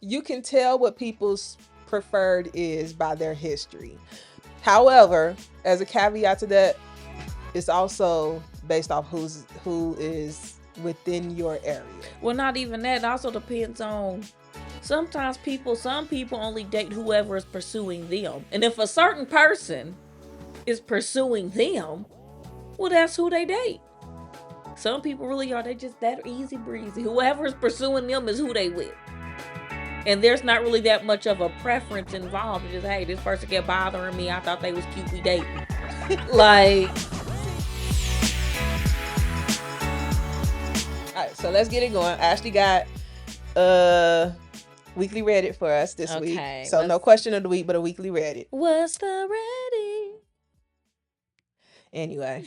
you can tell what people's preferred is by their history. However, as a caveat to that, it's also based off who is within your area. Well, not even that. It also depends on. Sometimes some people only date whoever is pursuing them. And if a certain person is pursuing them, well, that's who they date. Some people really are. They just that easy breezy. Whoever is pursuing them is who they with. And there's not really that much of a preference involved. It's just, hey, this person kept bothering me. I thought they was cute. We dating. Like, All right, so let's get it going. Ashley got weekly Reddit for us this week. So no question of the week, but a weekly Reddit. What's the Reddit? Anyway,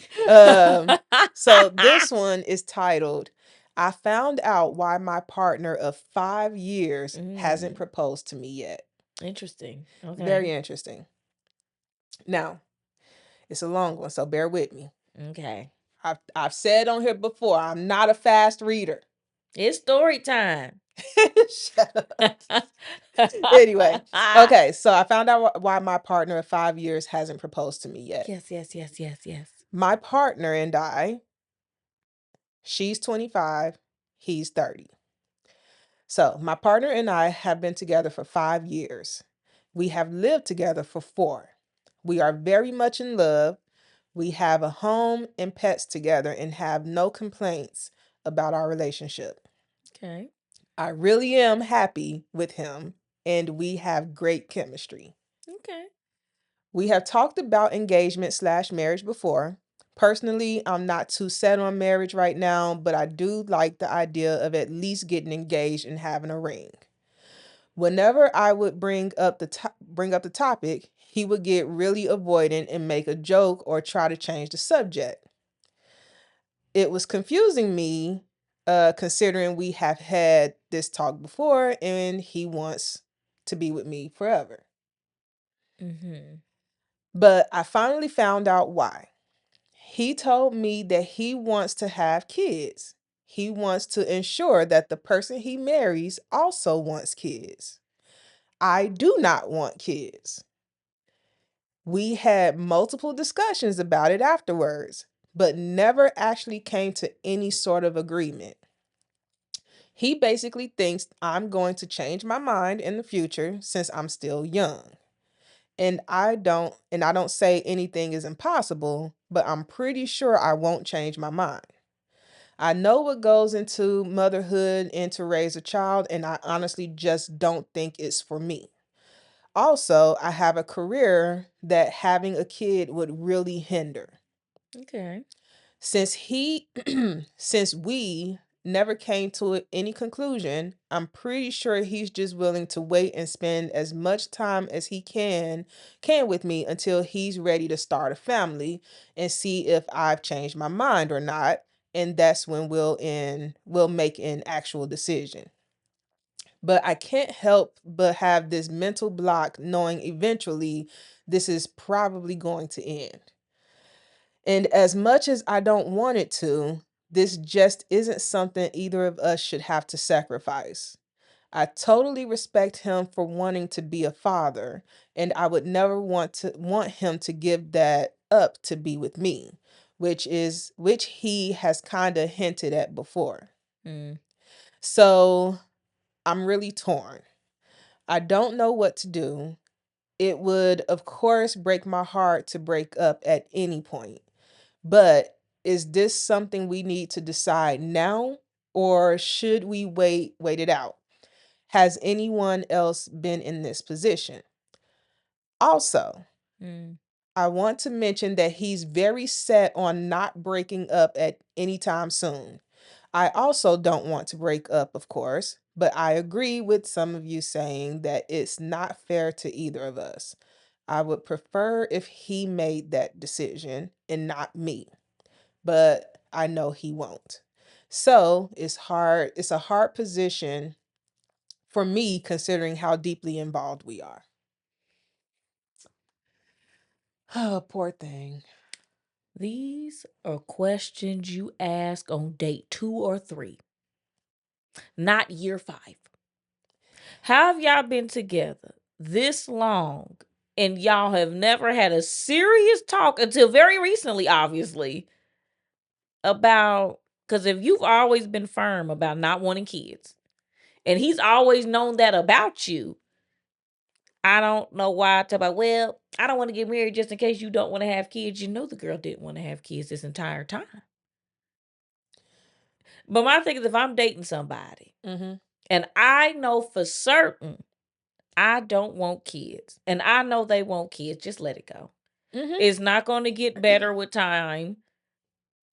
so this one is titled, I found out why my partner of 5 years hasn't proposed to me yet. Interesting. Okay. Very interesting. Now, it's a long one, so bear with me. Okay. I've said on here before, I'm not a fast reader. It's story time. Shut up. Anyway, okay, so I found out why my partner of 5 years hasn't proposed to me yet. Yes. My partner and I, she's 25, he's 30. So my partner and I have been together for 5 years. We have lived together for 4. We are very much in love. We have a home and pets together and have no complaints about our relationship. Okay. I really am happy with him and we have great chemistry. Okay. We have talked about engagement/marriage before. Personally, I'm not too set on marriage right now, but I do like the idea of at least getting engaged and having a ring. Whenever I would bring up the topic, he would get really avoidant and make a joke or try to change the subject. It was confusing me, considering we have had this talk before and he wants to be with me forever. But I finally found out why. He told me that he wants to have kids. He wants to ensure that the person he marries also wants kids. I do not want kids. We had multiple discussions about it afterwards, but never actually came to any sort of agreement. He basically thinks I'm going to change my mind in the future since I'm still young. And I don't say anything is impossible, but I'm pretty sure I won't change my mind. I know what goes into motherhood and to raise a child, and I honestly just don't think it's for me. Also, I have a career that having a kid would really hinder. Okay. Since he since we never came to any conclusion, I'm pretty sure he's just willing to wait and spend as much time as he can with me until he's ready to start a family and see if I've changed my mind or not, and that's when we'll make an actual decision. But I can't help but have this mental block knowing eventually this is probably going to end. And as much as I don't want it to, this just isn't something either of us should have to sacrifice. I totally respect him for wanting to be a father, and I would never want him to give that up to be with me, which he has kind of hinted at before. So, I'm really torn. I don't know what to do. It would, of course, break my heart to break up at any point. But is this something we need to decide now or should we wait it out? Has anyone else been in this position? Also, I want to mention that he's very set on not breaking up at any time soon. I also don't want to break up, of course, but I agree with some of you saying that it's not fair to either of us. I would prefer if he made that decision and not me, but I know he won't. So it's hard. It's a hard position for me considering how deeply involved we are. Oh, poor thing. These are questions you ask on date 2 or 3, not year 5. How have y'all been together this long and y'all have never had a serious talk until very recently, obviously, about because if you've always been firm about not wanting kids and he's always known that about you, I don't know why I talk about, well, I don't want to get married just in case you don't want to have kids. You know the girl didn't want to have kids this entire time. But my thing is if I'm dating somebody Mm-hmm. and I know for certain I don't want kids and I know they want kids, just let it go. Mm-hmm. It's not going to get better with time.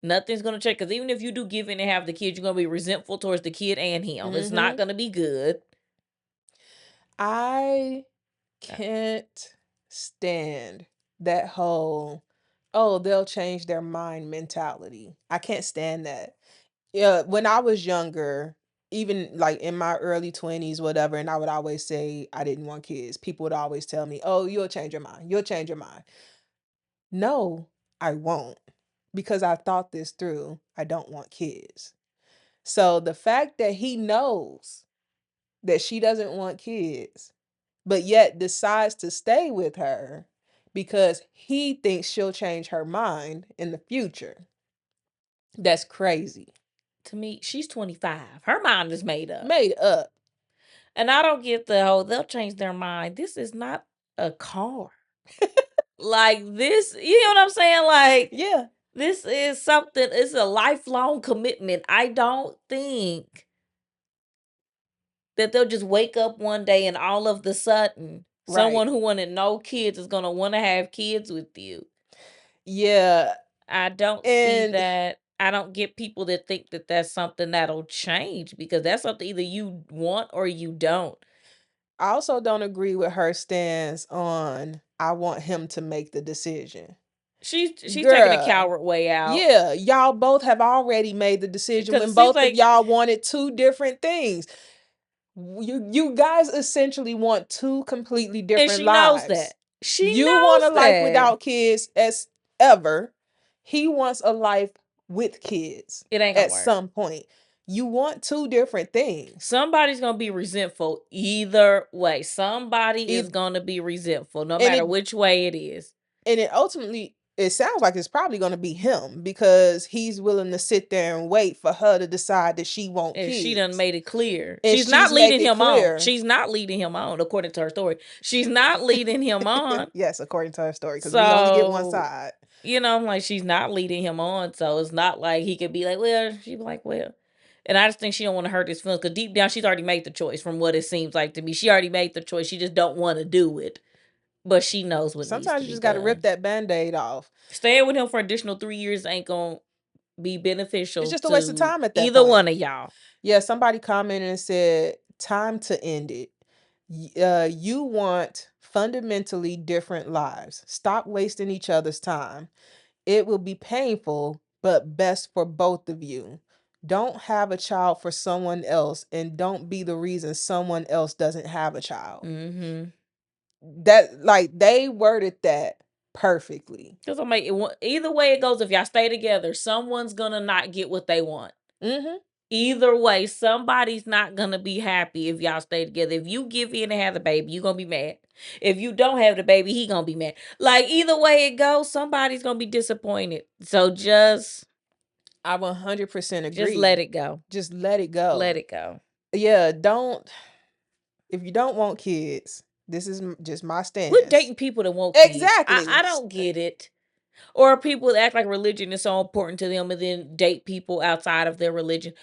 Nothing's going to change because even if you do give in and have the kid, you're going to be resentful towards the kid and him. It's not Mm-hmm. going to be good. I can't stand that whole, oh, they'll change their mind mentality. I can't stand that. Yeah, when I was younger, even like in my early 20s, whatever, and I would always say I didn't want kids, people would always tell me, oh, you'll change your mind. You'll change your mind. No, I won't. Because I thought this through. I don't want kids. So the fact that he knows that she doesn't want kids, but yet decides to stay with her because he thinks she'll change her mind in the future. That's crazy. To me, she's 25. Her mind is made up. Made up. And I don't get the whole they'll change their mind. This is not a car. Like this, you know what I'm saying? Like Yeah. this is something, it's a lifelong commitment. I don't think that they'll just wake up one day and all of the sudden Right. someone who wanted no kids is going to want to have kids with you. Yeah. I don't see And that. I don't get people that think that that's something that'll change because that's something either you want or you don't. I also don't agree with her stance on I want him to make the decision. She's taking a Girl. coward way out Yeah, y'all both have already made the decision because when it seems both of like y'all wanted two different things. You guys essentially want two completely and different she knows lives. that. She You want a knows life that. without kids as ever. He wants a life with kids It ain't gonna at work. some point. You want two different things. Somebody's gonna be resentful either way. Somebody is Eith- gonna be resentful, no and matter it which way it is. and it ultimately it sounds like it's probably going to be him because he's willing to sit there and wait for her to decide that she wants And she done kids. made it clear. And She's not she's make leading it him on. clear. She's not leading him on, according to her story. She's not leading him on. Yes, according to her story, because we only get one So, side. I'm like, she's not leading him on. So it's not like he could be like, well, she'd be like, well. And I just think she don't want to hurt his feelings because deep down she's already made the choice from what it seems like to me. She already made the choice. She just don't want to do it. But she knows what needs Sometimes to you be just got to rip done. that band-aid off. Staying with him for additional 3 years ain't gonna be It's beneficial just a waste of to time at that either point. one of y'all. Yeah, somebody commented and said, time to end it. You want fundamentally different lives. Stop wasting each other's time. It will be painful, but best for both of you. Don't have a child for someone else and don't be the reason someone else doesn't have a child. Mm-hmm. That, like, they worded that perfectly. Because I'm like, either way it goes, if y'all stay together, someone's gonna not get what they want. Mm-hmm. Either way, somebody's not gonna be happy if y'all stay together. If you give in and have the baby, you gonna be mad. If you don't have the baby, he gonna be mad. Like either way it goes, somebody's gonna be disappointed. So I 100% just let agree. it go. Just let it Let go. it go. Yeah, don't, if you don't want kids, this is just my Quit stance. dating people that want kids. Exactly. I don't get it. Or people that act like religion is so important to them and then date people outside of their religion.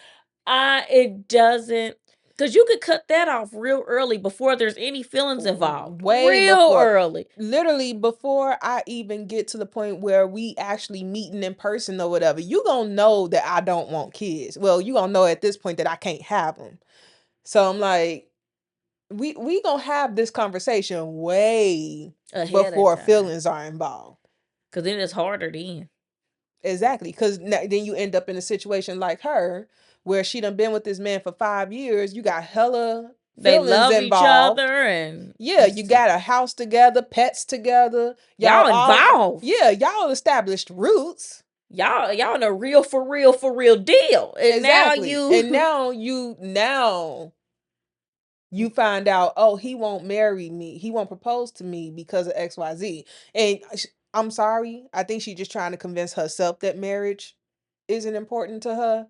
It doesn't, because you could cut that off real early before there's any feelings involved. Way Real before, early. literally before I even get to the point where we actually meeting in person or whatever, you gonna know that I don't want kids. Well, you gonna know at this point that I can't have them. So I'm like, we gonna have this conversation way Ahead of before time. feelings are involved. Because then it's harder then. Exactly, because then you end up in a situation like her, where she done been with this man for 5 years. You got hella They feelings love each involved. other and Yeah, you got a house together, pets together. Y'all y'all all, involved. yeah, y'all established roots. Y'all in a real for real deal. And now Exactly. And you now You find out, oh, he won't marry me. He won't propose to me because of XYZ. And I'm sorry. I think she's just trying to convince herself that marriage isn't important to her.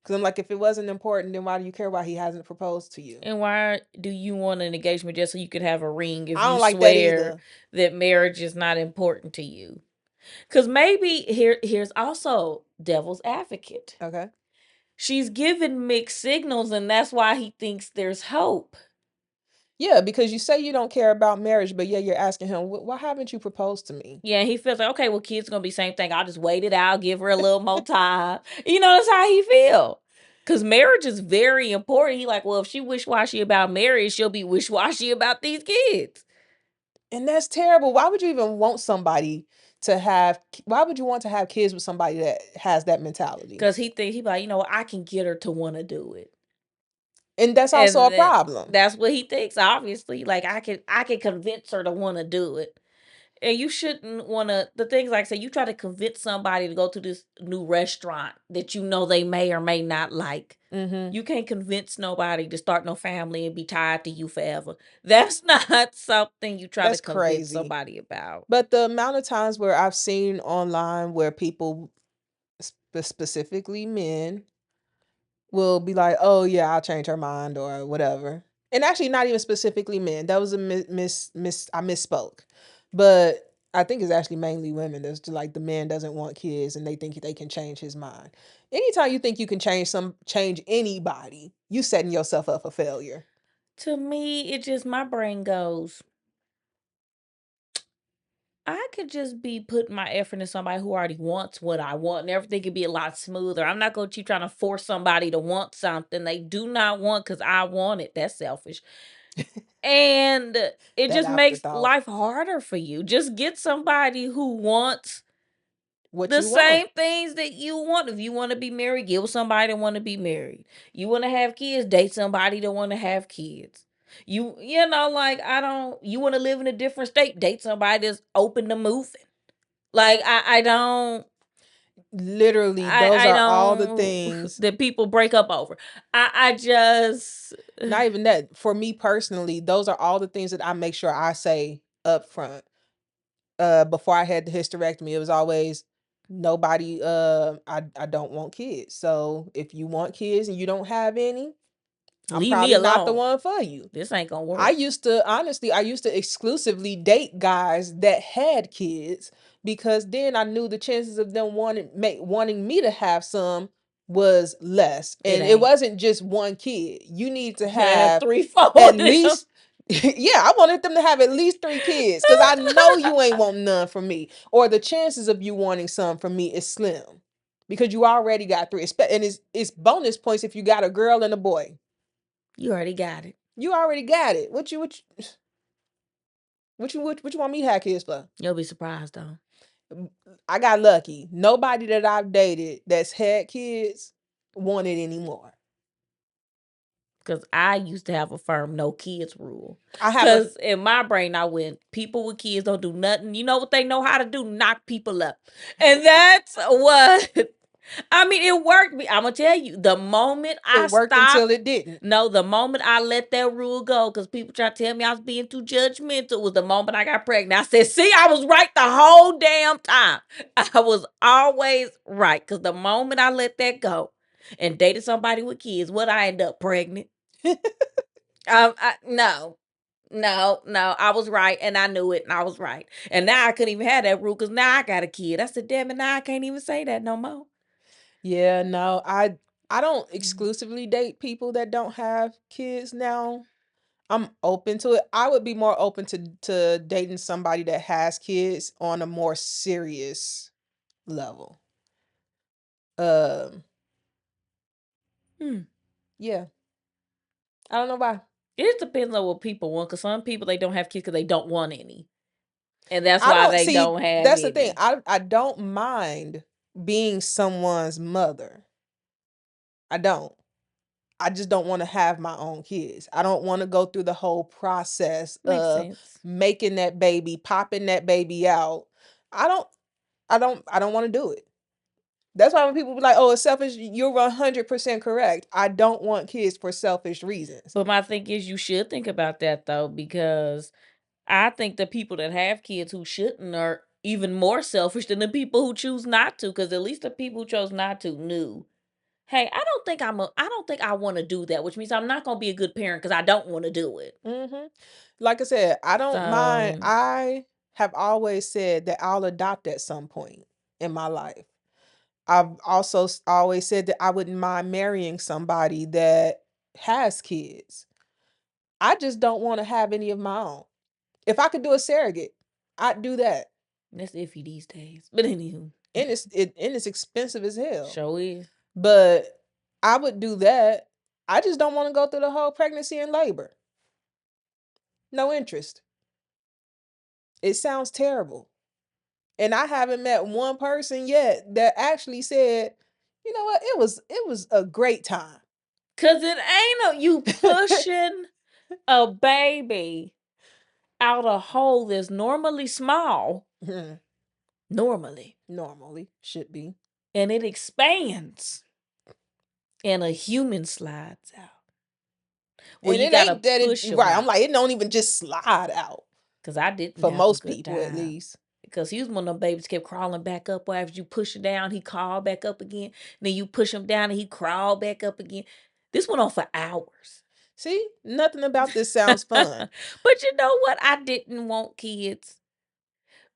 Because I'm like, if it wasn't important, then why do you care why he hasn't proposed to you? And why do you want an engagement just so you can have a ring if I you don't like that swear either. that marriage is not important to you? Because maybe here's also devil's advocate. Okay. She's given mixed signals, and that's why he thinks there's hope. Yeah, because you say you don't care about marriage, but yeah, you're asking him, why haven't you proposed to me? Yeah, he feels like, okay, well, kids gonna be same thing. I'll just wait it out, give her a little more time. You know, that's how he feel. Cause marriage is very important. He like, well, if she wish-washy about marriage, she'll be wish-washy about these kids. And that's terrible. Why would you even want somebody to have, why would you want to have kids with somebody that has that mentality? Cause he be like, you know what, I can get her to want to do it. And that's also And a then problem. that's what he thinks, obviously. Like I can convince her to want to do it. And you shouldn't want to, the things like I say, you try to convince somebody to go to this new restaurant that you know they may or may not like. Mm-hmm. You can't convince nobody to start no family and be tied to you forever. That's not something you try to That's convince crazy. somebody about. But the amount of times where I've seen online where people, specifically men, will be like, "Oh yeah, I'll change her mind" or whatever. And actually, not even specifically men. That was a I misspoke. But I think it's actually mainly women. That's just like the man doesn't want kids and they think they can change his mind. Anytime you think you can change anybody, you setting yourself up for failure. To me, it just, my brain goes, I could just be putting my effort in somebody who already wants what I want, and everything could be a lot smoother. I'm not going to keep trying to force somebody to want something they do not want because I want it. That's selfish. And it That just makes afterthought. life harder for you. Just get somebody who wants What the you want. same things that you want. If you want to be married, get with somebody that want to be married. You want to have kids, date somebody that want to have kids. You know, like, I don't, you want to live in a different state, date somebody that's open to moving. Like, I don't, Literally, those I are all the don't things. that people break up over. I just Not even that. For me personally, those are all the things that I make sure I say up front. Before I had the hysterectomy, it was always nobody, I don't want kids. So if you want kids and you don't have any, I'm leave me probably not the alone. one for you. This ain't gonna I work. used to honestly, I used to exclusively date guys that had kids because then I knew the chances of them wanting me to have some was less. It And it ain't. wasn't just one kid. You need to You have have 3, 4 at of them. least yeah, I wanted them to have at least 3 kids because I know you ain't want none from me. Or the chances of you wanting some from me is slim. Because you already got three. And it's bonus points if you got a girl and a boy. You already got it. You already got it. What you want me to have kids for? You'll be surprised though. I got lucky. Nobody that I've dated that's had kids wanted anymore. Cause I used to have a firm no kids rule. I have a Cause in my brain, I went, people with kids don't do nothing. You know what they know how to do? Knock people up. And that's what, I mean, it worked. I'm gonna tell you, the moment I it worked until stopped, it didn't. no, the moment I let that rule go, because people try to tell me I was being too judgmental, was the moment I got pregnant. I said, see, I was right the whole damn time. I was always right. Because the moment I let that go and dated somebody with kids, what, I end up pregnant? No. No, I was right, and I knew it, and I was right. And now I couldn't even have that rule because now I got a kid. I said, damn it, now I can't even say that no more. Yeah, no, I don't Mm. exclusively date people that don't have kids now. I'm open to it. I would be more open to dating somebody that has kids on a more serious level. Um, Hmm. yeah. I don't know why. It depends on what people want, because some people, they don't have kids because they don't want any. And that's I why don't they see don't have that's the thing. any. I don't mind being someone's mother. I don't. I just don't want to have my own kids. I don't want to go through the whole process Makes of sense. making that baby, popping that baby out. I don't I don't want to do it. That's why when people be like, "Oh, it's selfish," you're 100% correct. I don't want kids for selfish reasons. But my thing is, you should think about that though, because I think the people that have kids who shouldn't are even more selfish than the people who choose not to. Because at least the people who chose not to knew, hey, I don't think I want to do that, which means I'm not gonna be a good parent because I don't want to do it. Mm-hmm. Like I said, I don't mind. So I have always said that I'll adopt at some point in my life. I've also always said that I wouldn't mind marrying somebody that has kids. I just don't want to have any of my own. If I could do a surrogate, I'd do that. that's iffy these days. But anywho, And it's expensive as hell. show is. But I would do that. I just don't want to go through the whole pregnancy and labor. No interest. It sounds terrible. And I haven't met one person yet that actually said, "You know what? It was a great time." Cause it ain't no you pushing a baby out a hole that's normally small, normally, Normally should be. and it expands, and a human slides out. Well, And you it gotta ain't that it push them right. I'm out. like, it don't even just slide out Cause I didn't for have a most good people at time. least. Because he was one of them babies kept crawling back up. Or after you push him down, he crawled back up again. Then you push him down and he crawled back up again. This went on for hours. See, nothing about this sounds fun. But you know what? I didn't want kids.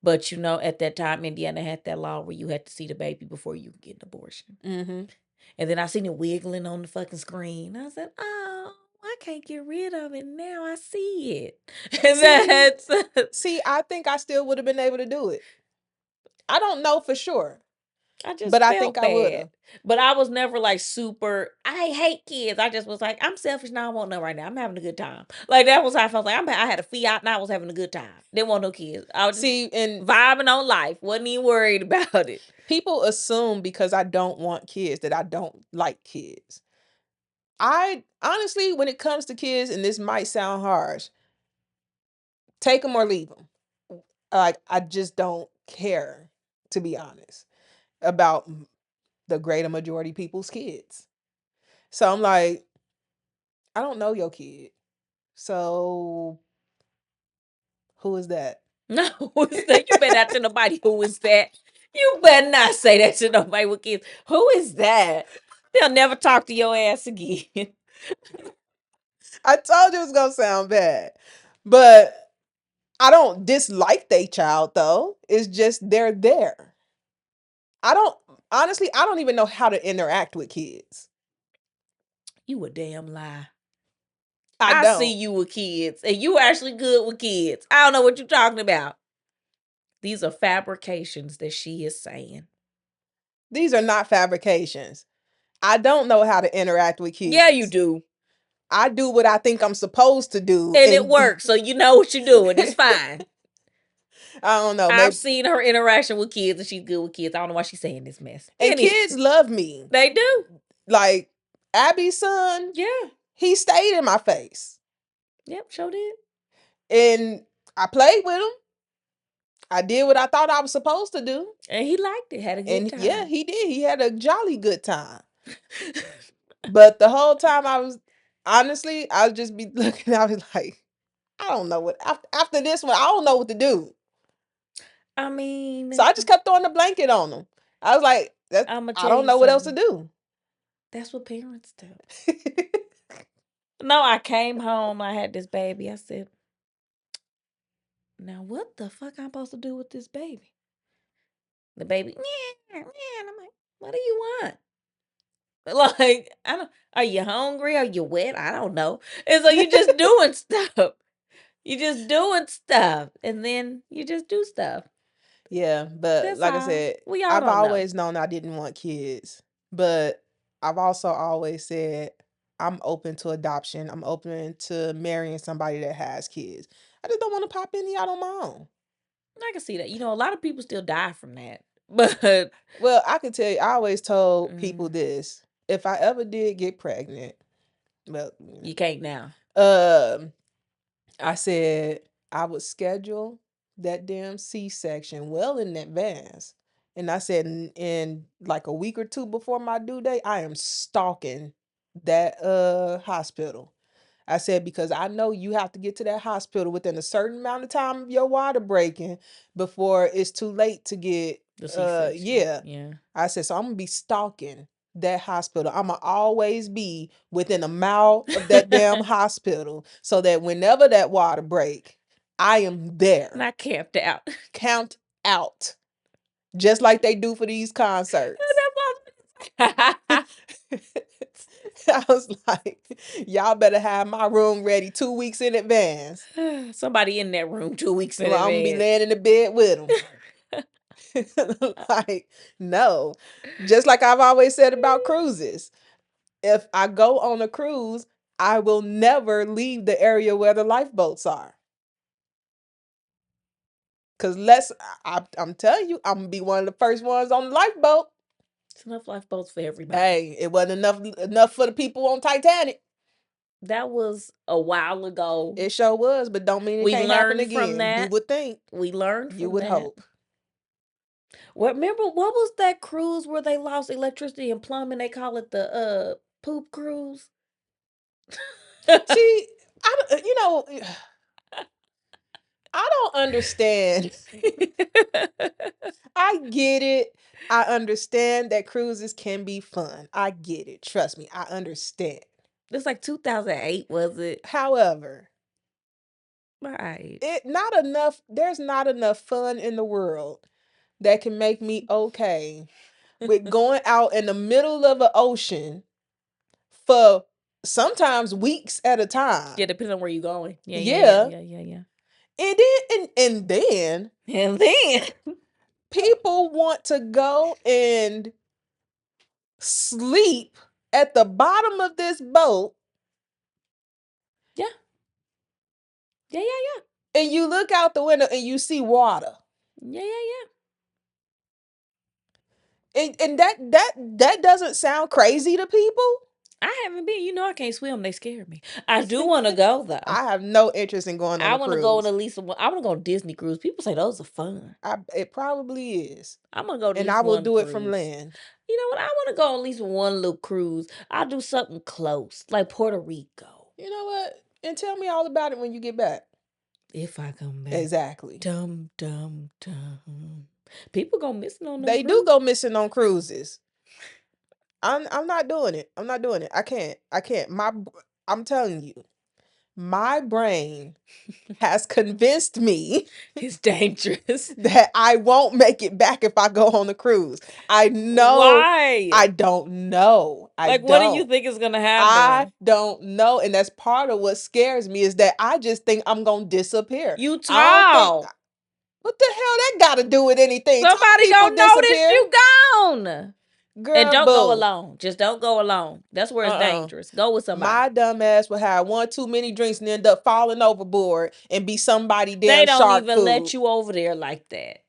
But you know, at that time, Indiana had that law where you had to see the baby before you could get an abortion. Mm-hmm. And then I seen it wiggling on the fucking screen. I said, "Oh, I can't get rid of it now. I see it." And See, that's see, I think I still would have been able to do it. I don't know for sure, I just but I think felt I would bad. have. But I was never like super, I hate kids. I just was like, I'm selfish now. I want none right now. I'm having a good time. Like that was how I felt like I had a fiat and I was having a good time. Didn't want no kids. I was just See, and vibing on life. Wasn't even worried about it. people assume because I don't want kids that I don't like kids. I honestly, when it comes to kids, and this might sound harsh, take them or leave them. Like, I just don't care, to be honest, about the greater majority of people's kids. So I'm like, I don't know your kid. So who is that? No, you better not tell nobody who is that. You better not say that to nobody with kids. Who is that? They'll never talk to your ass again. I told you it was gonna sound bad. But I don't dislike they child though. It's just they're there. I don't honestly, I don't even know how to interact with kids. You a damn lie. I I see don't. you with kids, and you actually good with kids. I don't know what you're talking about. These are fabrications that she is saying. These are not fabrications. I don't know how to interact with Yeah, you kids. do. I do what I think I'm supposed to do, And it and works, so you know what you're doing. It's fine. I don't know, I've maybe. seen her interaction with kids, and she's good with kids. I don't know why she's saying this mess. And Any, kids love me. they do. Like Abby's son, Yeah. he stayed in my face, Yep, sure did. and I played with him. I did what I thought I was supposed to do, And he liked it, had a good and yeah, time. he did. He had a jolly good time. But the whole time I was honestly, I would just be looking. I was like, I don't know what after this one. I don't know what to do. I So mean, I just kept throwing the blanket on them. I was like, that I'm gonna I tell don't you know what else to something. do. That's what parents do. No, I came home. I had this baby. I said, "Now what the fuck I'm supposed to do with this baby?" The baby, yeah, yeah. And I'm like, "What do you want?" Like, I don't. Are you hungry? Are you wet? I don't know. And so you just doing stuff. You just doing stuff, and then you just do stuff. Yeah, but That's like I all. said, We all I've don't know. always known I didn't want kids, but I've also always said I'm open to adoption. I'm open to marrying somebody that has kids. I just don't want to pop any out on my own. I can see that. You know, a lot of people still die from that, but Well, I can tell you, I always told people mm, this. If I ever did get pregnant, well, you can't now. um, I said I would schedule that damn C-section well in advance And I said, in like a week or two before my due date, I am stalking that hospital. I said, because I know you have to get to that hospital within a certain amount of time of your water breaking before it's too late to get The C-section. yeah. Yeah. I said, so I'm gonna be stalking that hospital. I'ma always be within a mile of that damn hospital so that whenever that water break, I am there. Not camped out. Count out. Just like they do for these concerts. I was like, y'all better have my room ready 2 weeks in advance. Somebody in that room 2 weeks in Well, I'm gonna be advance. laying in the bed with them. Like, no. Just like I've always said about cruises. If I go on a cruise, I will never leave the area where the lifeboats are. Cause I'm telling you, I'm gonna be one of the first ones on the lifeboat. It's enough lifeboats for everybody. Hey, it wasn't enough for the people on Titanic. That was a while ago. It sure was, but don't mean it We can't happen learned from again. You that. would think. We learned You from would that. hope. What remember what was that cruise where they lost electricity and plumbing? They call it the poop cruise. See, I don't understand. I get it. I understand that cruises can be fun. I get it. Trust me, I understand. It's like 2008, was it? However, Right. there's not enough fun in the world that can make me okay with going out in the middle of an ocean for sometimes weeks at a time. Yeah, depending on where you're going. Yeah. And then And then people want to go and sleep at the bottom of this boat. yeah. Yeah. And you look out the window and you see water. Yeah. And that doesn't sound crazy to people. I haven't been. You know, I can't swim. They scare me. I do want to go though. I have no interest in going on I a want to go on cruise. at least one. I want to go on Disney cruise. People say those are fun. It probably is. I'm gonna go to at And least I will one do it from cruise. land. You know what? I want to go on at least one little cruise. I'll do something close, like Puerto Rico. You know what? And tell me all about it when you get back. If I come back. Exactly. Dum. People go missing on them They do go missing on cruises. I'm not doing it. I'm not doing it. I can't. I'm telling you, my brain has convinced me It's dangerous. that I won't make it back if I go on a cruise. I know. Why? I don't know. What do you think is gonna happen? I don't know. And that's part of what scares me is that I just think I'm gonna disappear. You I don't think. tall. What the hell that got to do with anything? Tall Somebody people gonna notice disappear. you gone. Girl, And don't go boo. alone. Just don't go alone. That's where it's dangerous. Go with somebody. My dumb ass will have one too many drinks and end up falling overboard and be somebody damn They don't shark even food. let you over there like that.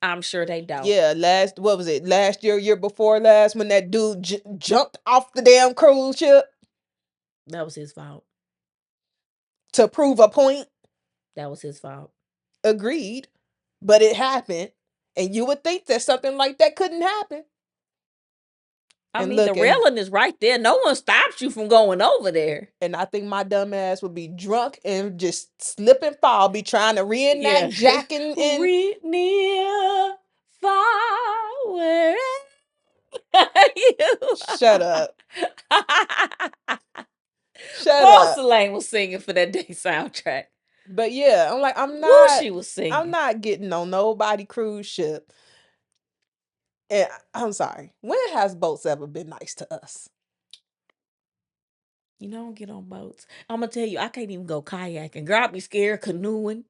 I'm sure they don't. Yeah, what was it? Last year before last, when that dude jumped off the damn cruise ship That was his fault. to prove a point. That was his fault. Agreed, but it happened, and you would think that something like that couldn't happen. I mean, the railing is right there. No one stops you from going over there. And I think my dumb ass would be drunk and just slip and fall, be trying to reenact jacking in. Near far where you Shut up. Shut Most up. Lane was singing for that day soundtrack. But yeah, I'm like, She was singing. I'm not getting on nobody cruise ship. And I'm sorry. When has boats ever been nice to us? You know, I don't get on boats. I'm gonna tell you, I can't even go kayaking. Girl, I'd be scared canoeing.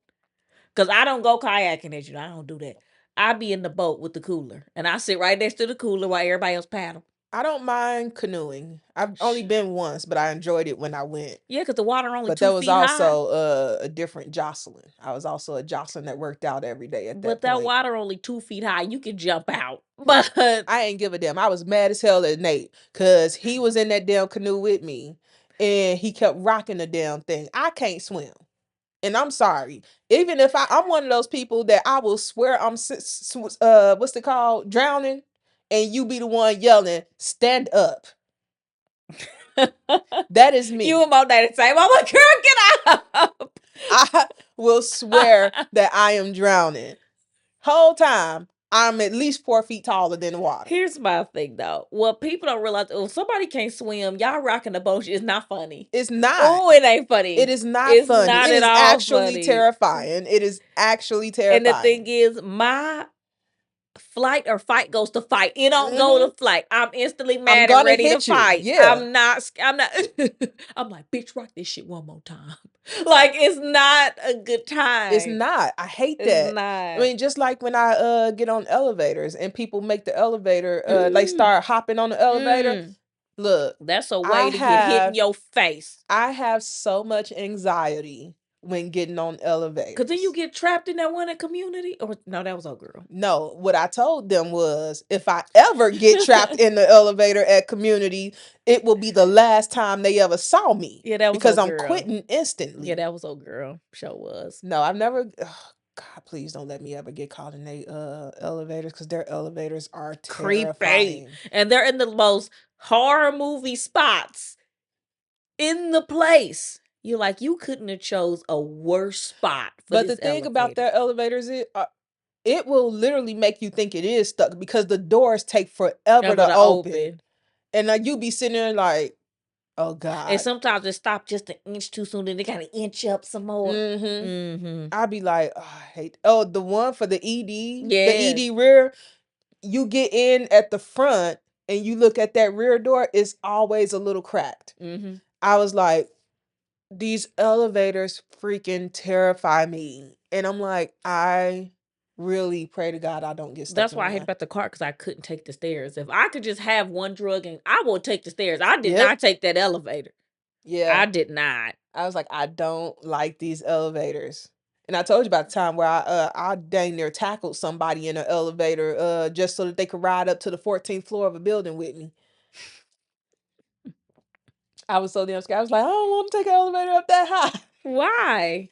Cause I don't go kayaking, as you know. I don't do that. I be in the boat with the cooler, and I sit right next to the cooler while everybody else paddle. I don't mind canoeing. I've only been once, but I enjoyed it when I went. Yeah, because the water only but 2 there was feet high. also a different Jocelyn. I was also a Jocelyn that worked out every day at that But that point. water only 2 feet high. You can jump out. But I ain't give a damn. I was mad as hell at Nate because he was in that damn canoe with me and he kept rocking the damn thing. I can't swim. And I'm sorry. Even if I'm one of those people that I will swear I'm what's it called? Drowning, and you be the one yelling, "Stand up." That is You me. and Mo the same. I'm like, girl, get up. I will swear that I am drowning. Whole time I'm at least 4 feet taller than the water. Here's my thing though. What people don't realize, if somebody can't swim, y'all rocking the boat is not funny. It's not. Oh, it ain't It funny. is not It's funny. not It at is all actually funny. terrifying. It is actually And the thing terrifying. is, my flight or fight goes to fight. It don't go Mhm. to flight. I'm instantly I'm mad and gonna ready to hit you. fight. Yeah. I'm not I'm like, bitch, rock this shit one more time. Like, it's not a good It's time. not. I hate It's that. I not. mean, just like when I get on elevators and people make the elevator they Mm, start hopping on the elevator. mm. Look, That's a I way to get hit in have your face. I have so much anxiety when getting on Cause then you elevators. get trapped in that one in community. Or no, that was old girl. No, what I told them was if I ever get trapped in the elevator at community, it will be the last time they ever saw me Yeah, that was because old I'm girl. quitting Yeah, instantly. that was old girl. Sure was. No, I've never. Oh, God, please don't let me ever get caught in they elevators because their elevators are Creepy. terrifying. And they're in the most horror movie spots in the place. You're like, you couldn't have chose a worse spot for But the this thing about elevator. their elevators, it will literally make you think it is stuck because the doors take forever Ever to to open, open. and like you be sitting there like, oh And God. sometimes it stop just an inch too soon, then they gotta inch up some more. Mm-hmm. Mm-hmm. I'd be like, oh, I hate. Oh, the one for the ED, the Yes. ED rear. You get in at the front and you look at that rear door. It's always a little cracked. Mm-hmm. I was like, these elevators freaking terrify me. And I'm like, I really pray to God I don't get stuck That's in why I hate one. about the car, because I couldn't take the stairs. If I could just have one drug, and I will take the stairs. I did Yep. not take that elevator. Yeah. I did not. I was like, I don't like these elevators. And I told you about the time where I dang near tackled somebody in an elevator just so that they could ride up to the 14th floor of a building with me. I was so damn scared. I was like, I don't want to take an elevator up that high. Why?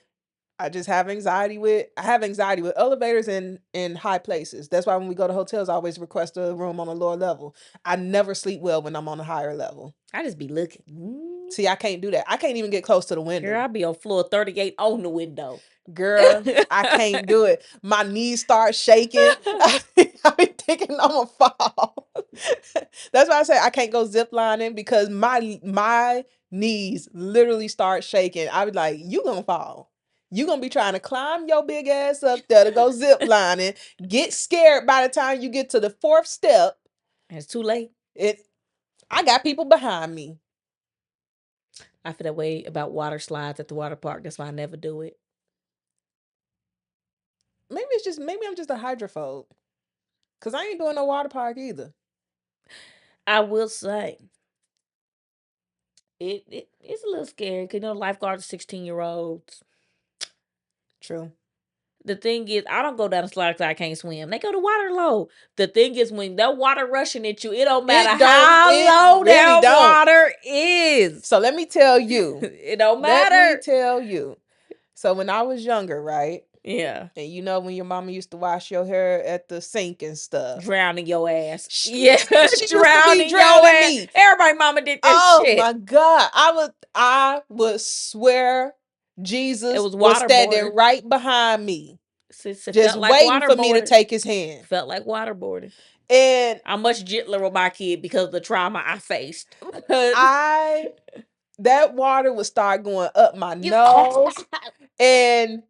I have anxiety with elevators in high places. That's why when we go to hotels, I always request a room on a lower level. I never sleep well when I'm on a higher level. I just be looking. See, I can't do that. I can't even get close to the Girl, window. I be on floor 38 on the window. Girl, I can't do it. My knees start shaking. I be thinking I'm gonna fall. That's why I say I can't go zip lining because my knees literally start shaking. I be like, you gonna fall. You gonna be trying to climb your big ass up there to go zip lining. Get scared by the time you get to the fourth step. It's too late. It I got people behind me. I feel that way about water slides at the water park. That's why I never do it. Maybe I'm just a hydrophobe. Cause I ain't doing no water park either. I will say, it's a little scary because, lifeguards are 16-year-olds. True. The thing is, I don't go down the slide because I can't swim. They go to water low. The thing is, when that water rushing at you, it don't matter how It low really that don't. water is. So let me tell you. It don't Let me matter. tell you. So when I was younger, right? Yeah. And you know when your mama used to wash your hair at the sink and stuff. Drowning your ass. She, Yeah, she used to be drowning your drowning ass. me. Everybody mama did that Oh shit. my God. I would swear It Jesus was was standing waterboarding. right behind me, It just felt like waiting for me to waterboarding. take his hand. Felt like waterboarding. And I'm much gentler with my kid because of the trauma I faced. But that water would start going up my nose. And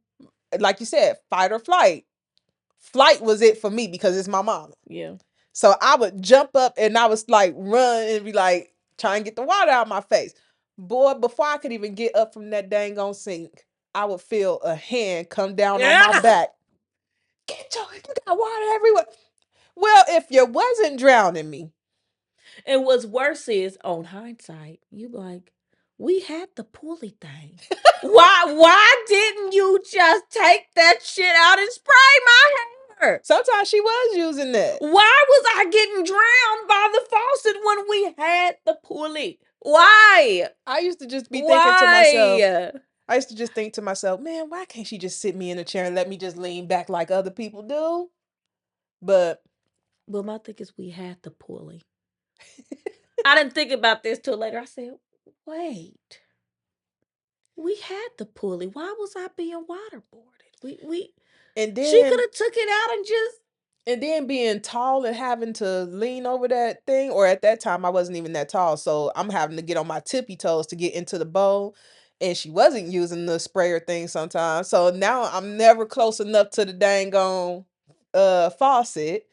like you said, fight or flight. Flight was it for me because it's my mama. Yeah. So I would jump up and I was like run and be like trying to get the water out of my face. Boy, before I could even get up from that dang on sink, I would feel a hand come down on my back. You got water everywhere. Well, if you wasn't drowning me. And what's worse is, on hindsight, you be like, we had the pulley thing. Why didn't you just take that shit out and spray my hair? Sometimes she was using that. Why was I getting drowned by the faucet when we had the pulley? Why? I used to just be thinking to myself, Why? I used to just think to myself, man, why can't she just sit me in a chair and let me just lean back like other people do? But But my thing is, we had the pulley. I didn't think about this till later. I said, wait, we had the pulley. Why was I being waterboarded? and She could then have took it out and just. and then being tall and having to lean over that thing, or at that time I wasn't even that tall, so I'm having to get on my tippy toes to get into the bowl. And she wasn't using the sprayer thing sometimes. So now I'm never close enough to the dang on faucet.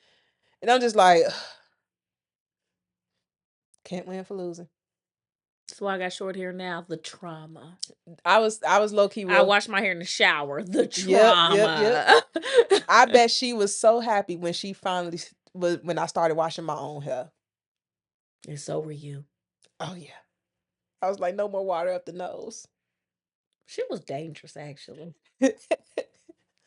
And I'm just like, can't win for losing. That's why I got short hair now. The trauma. I was low key I real. wash my hair in the shower. The Yep. trauma. I bet she was so happy when she finally was when I started washing my own hair. And so were you. Oh yeah. I was like, no more water up the nose. She was dangerous, actually.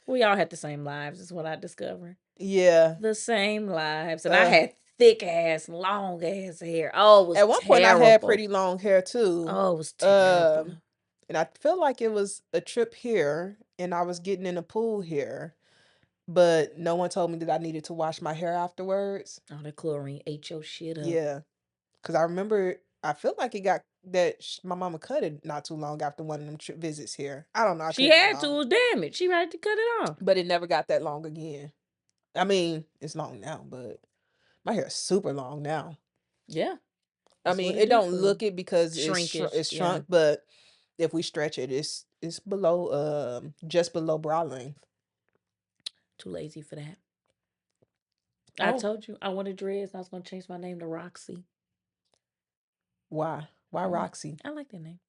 We all had the same lives, is what I discovered. Yeah. The same lives. And I Uh had thick ass, long ass hair. Oh, it was at one point I had terrible. pretty long hair too. Oh, it was terrible. Um and I feel like it was a trip here and I was getting in a pool here, but no one told me that I needed to wash my hair afterwards. Oh, the chlorine ate your shit up. Yeah. Cause I remember I feel like it got that my mama cut it not too long after one of them visits here. I don't know. I She could be had to, it wrong, was damaged. She had to cut it off. but it never got that long again. I mean, it's long now, but my hair is super long now. Yeah. I That's mean, what it it do don't for look it because shrinkage. it's Yeah. shrunk, but if we stretch it, it's below just below bra length. Too lazy for that. I Oh, told you I wanted dreads. I was gonna change my name to Roxy. why? Why Roxy? I like that name.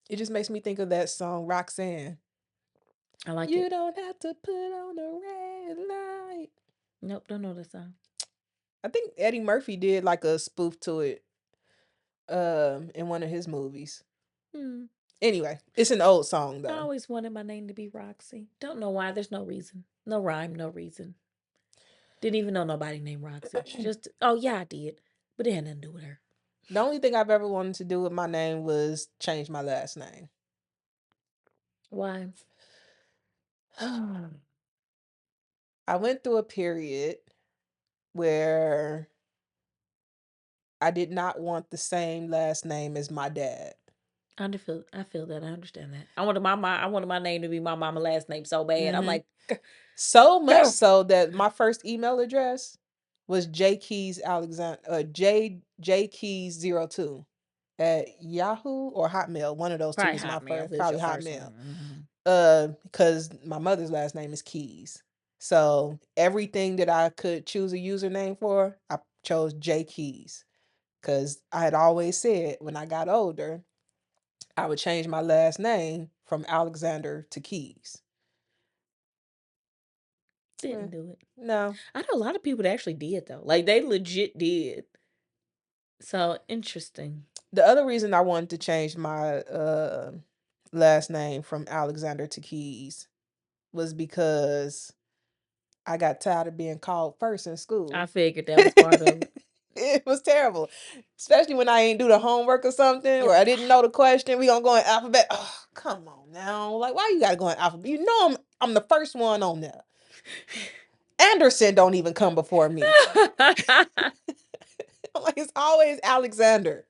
It just makes me think of that song Roxanne. I like You it. don't have to put on a red light. Nope, don't know that song. I think Eddie Murphy did like a spoof to it in one of his movies. Hmm. Anyway, it's an old song I though. always wanted my name to be Roxy. Don't know why. There's no reason. No rhyme, no reason. Didn't even know nobody named Roxy. Just, oh yeah, I did. But it had nothing to do with her. The only thing I've ever wanted to do with my name was change my last name. Why? I went through a period where I did not want the same last name as my dad. I feel that. I understand that. I wanted my name to be my mama last name so bad. I'm Hmm. like, So much so that my first email address was jkeys Alexander jkeys02 at Yahoo or Hotmail. One of those two probably was my Hotmail if first, it's probably your first Hotmail. one. Because my mother's last name is Keys. So everything that I could choose a username for, I chose J Keys. Because I had always said when I got older, I would change my last name from Alexander to Keys. Didn't do it. No. I know a lot of people that actually did though. Like they legit did. So interesting. The other reason I wanted to change my last name from Alexander to Keys was because I got tired of being called first in I school. figured that was part of it. It was terrible, especially when I ain't do the homework or something, or I didn't know the question. We gonna go in alphabet. Oh, come on now! Like, why you gotta go in alphabet? You know I'm the first one on there. Anderson don't even come before me. Like it's always Alexander.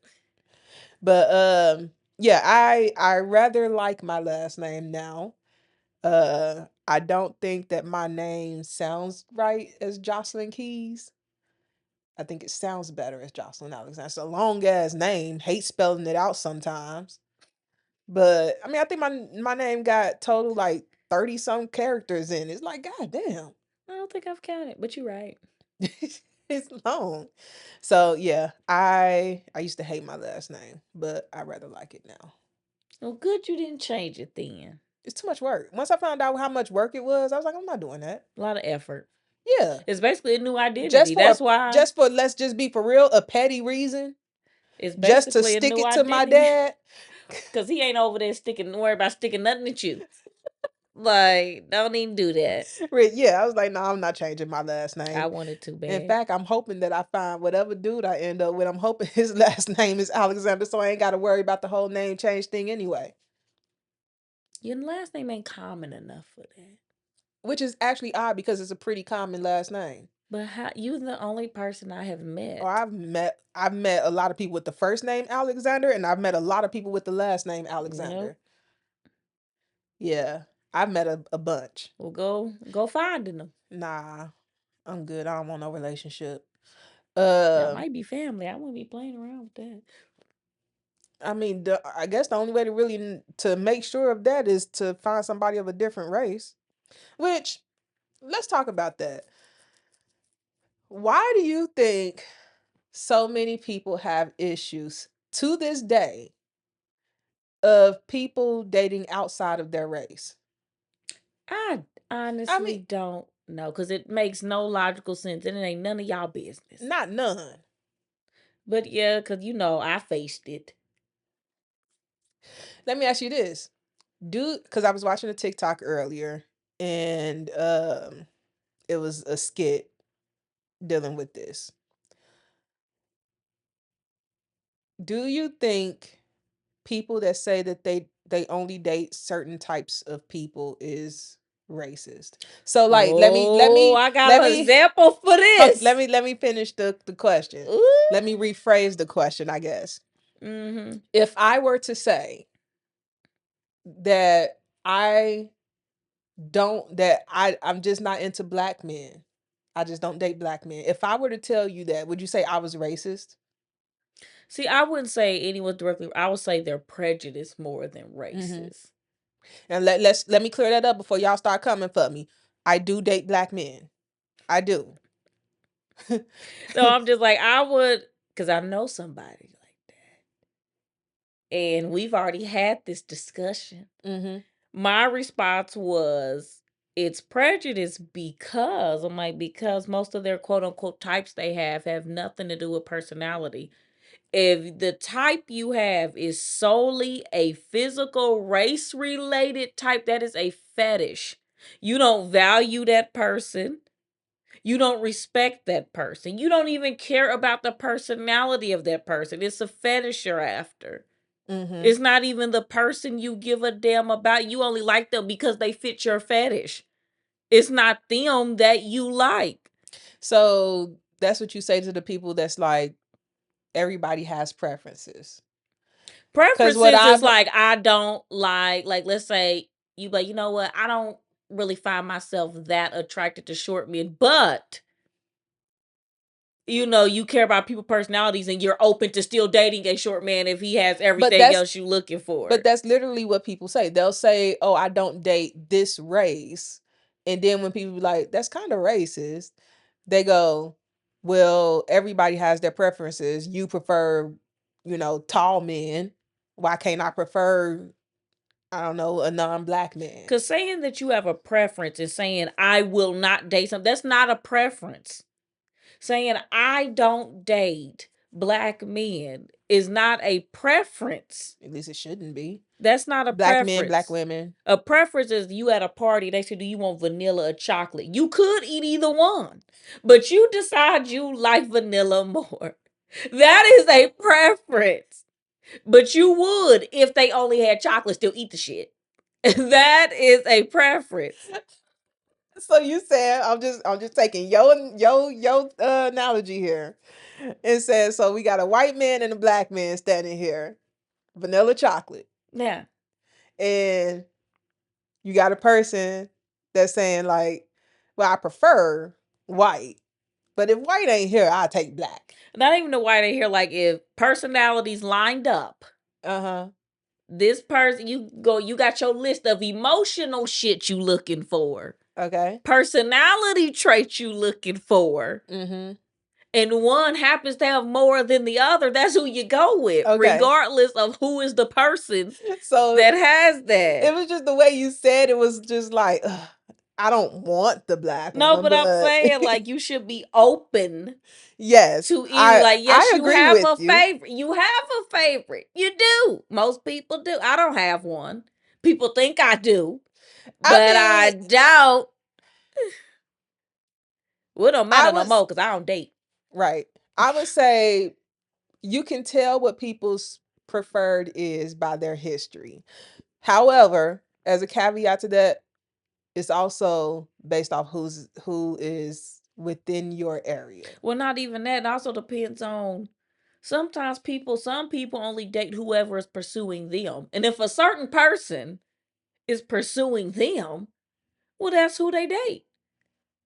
But yeah, I rather like my last name now. I don't think that my name sounds right as Jocelyn Keys. I think it sounds better as Jocelyn Alexander. It's a long ass name. Hate spelling it out sometimes. But I mean, I think my name got total like 30 some characters in it. It's like, god damn. I don't think I've counted, but you're right. It's long. So yeah, I used to hate my last name, but I rather like it now. Well, good you didn't change it then. It's too much work. Once I found out how much work it was, I was like, I'm not doing that. A lot of effort. Yeah. It's basically a new identity. Just for That's why just for let's just be for real, a petty reason. it's Just to basically a stick new it to my identity. dad. Cause he ain't over there worry about sticking nothing at you. Like, don't even do that. Yeah, I was like, no, I'm not changing my last name. I wanted to In bad. fact, I'm hoping that I find whatever dude I end up with. I'm hoping his last name is Alexander, so I ain't got to worry about the whole name change thing anyway. Your last name ain't common enough for that. which is actually odd because it's a pretty common last name. But how you the only person I have Or met. I've met a lot of people with the first name Alexander, and I've met a lot of people with the last name Nope. Alexander. Yeah, I've met a bunch. Well, go finding them. Nah, I'm good. I don't want no relationship. Y'all Um, might be family. I wouldn't be playing around with that. I mean, I guess the only way to really to make sure of that is to find somebody of a different race. Which, let's talk about that. Why do you think so many people have issues to this day of people dating outside of their race? I I mean, honestly don't know because it makes no logical sense and it ain't none of y'all business. not none. But yeah, because I faced it. Let me ask you this. Because I was watching a TikTok earlier, and it was a skit dealing with this. Do you think people that say that they only date certain types of people is racist? So like Oh, I got an example for this. let me finish the question. Let me Ooh. rephrase the question, I guess. Mm-hmm. If I were to say that I'm just not into black men. I just don't date black men. If I were to tell you that, would you say I was racist? See, I wouldn't say anyone directly. I would say they're prejudiced more than Mm-hmm. racist. And let me clear that up before y'all start coming for me. I do date black men. I do. No, I'm just like I would, because I know somebody like that, and we've already had this discussion. Mm-hmm. My response was, it's prejudice because I'm like, because most of their quote unquote types they have nothing to do with personality. If the type you have is solely a physical race related type, that is a fetish. You don't value that person. You don't respect that person. You don't even care about the personality of that person. It's a fetish you're after. Mm-hmm. It's not even the person you give a damn about. You only like them because they fit your fetish. It's not them that you like. So that's what you say to the people that's like everybody has preferences. Cause what Preferences is I've like I don't like let's say you like, you know what, I don't really find myself that attracted to short men, but you care about people personalities and you're open to still dating a short man if he has but everything that's else you looking But for. that's literally what people say. They'll say, "Oh, I don't date this race," and then when people be like, "That's kind of racist," they go, "Well, everybody has their preferences. You prefer, tall men. Why can't I prefer, I don't know, a non-black man?" Cause saying that you have a preference and saying I will not date something, that's not a preference. Saying I don't date black men is not a preference. At least it shouldn't be. That's not a Black men, black preference. women. A preference is you at a party, they say, do you want vanilla or chocolate? You could eat either one, but you decide you like vanilla more. That is a preference. But you would, if they only had chocolate, still eat the shit. That is a preference. So you said I'm just taking your analogy here. It says so we got a white man and a black man standing here, vanilla chocolate, Now, and you got a person that's saying like, well, I prefer white, but if white ain't here, I'll take black. not even the white in here, like if personalities lined up, Uh-huh. this person, you got your list of emotional shit you looking for, Okay. personality traits you looking for, Mm-hmm. and one happens to have more than the other, that's who you go with, Okay. regardless of who is the person So that has it that. was just the way you said it was just like, ugh, I don't want the black No, one, but I'm but saying like you should be open yes, to any, I like, yes, I you agree have with a you. favorite. You have a favorite. You do. Most people do. I don't have one. People think I do, I but I mean, don't. Well, it don't I matter no was more because I don't date. right. I would say you can tell what people's preferred is by their history. However, as a caveat to that, it's also based off who is within your area. Well, not even that. It also depends on some people only date whoever is pursuing them. And if a certain person is pursuing them, well, that's who they date.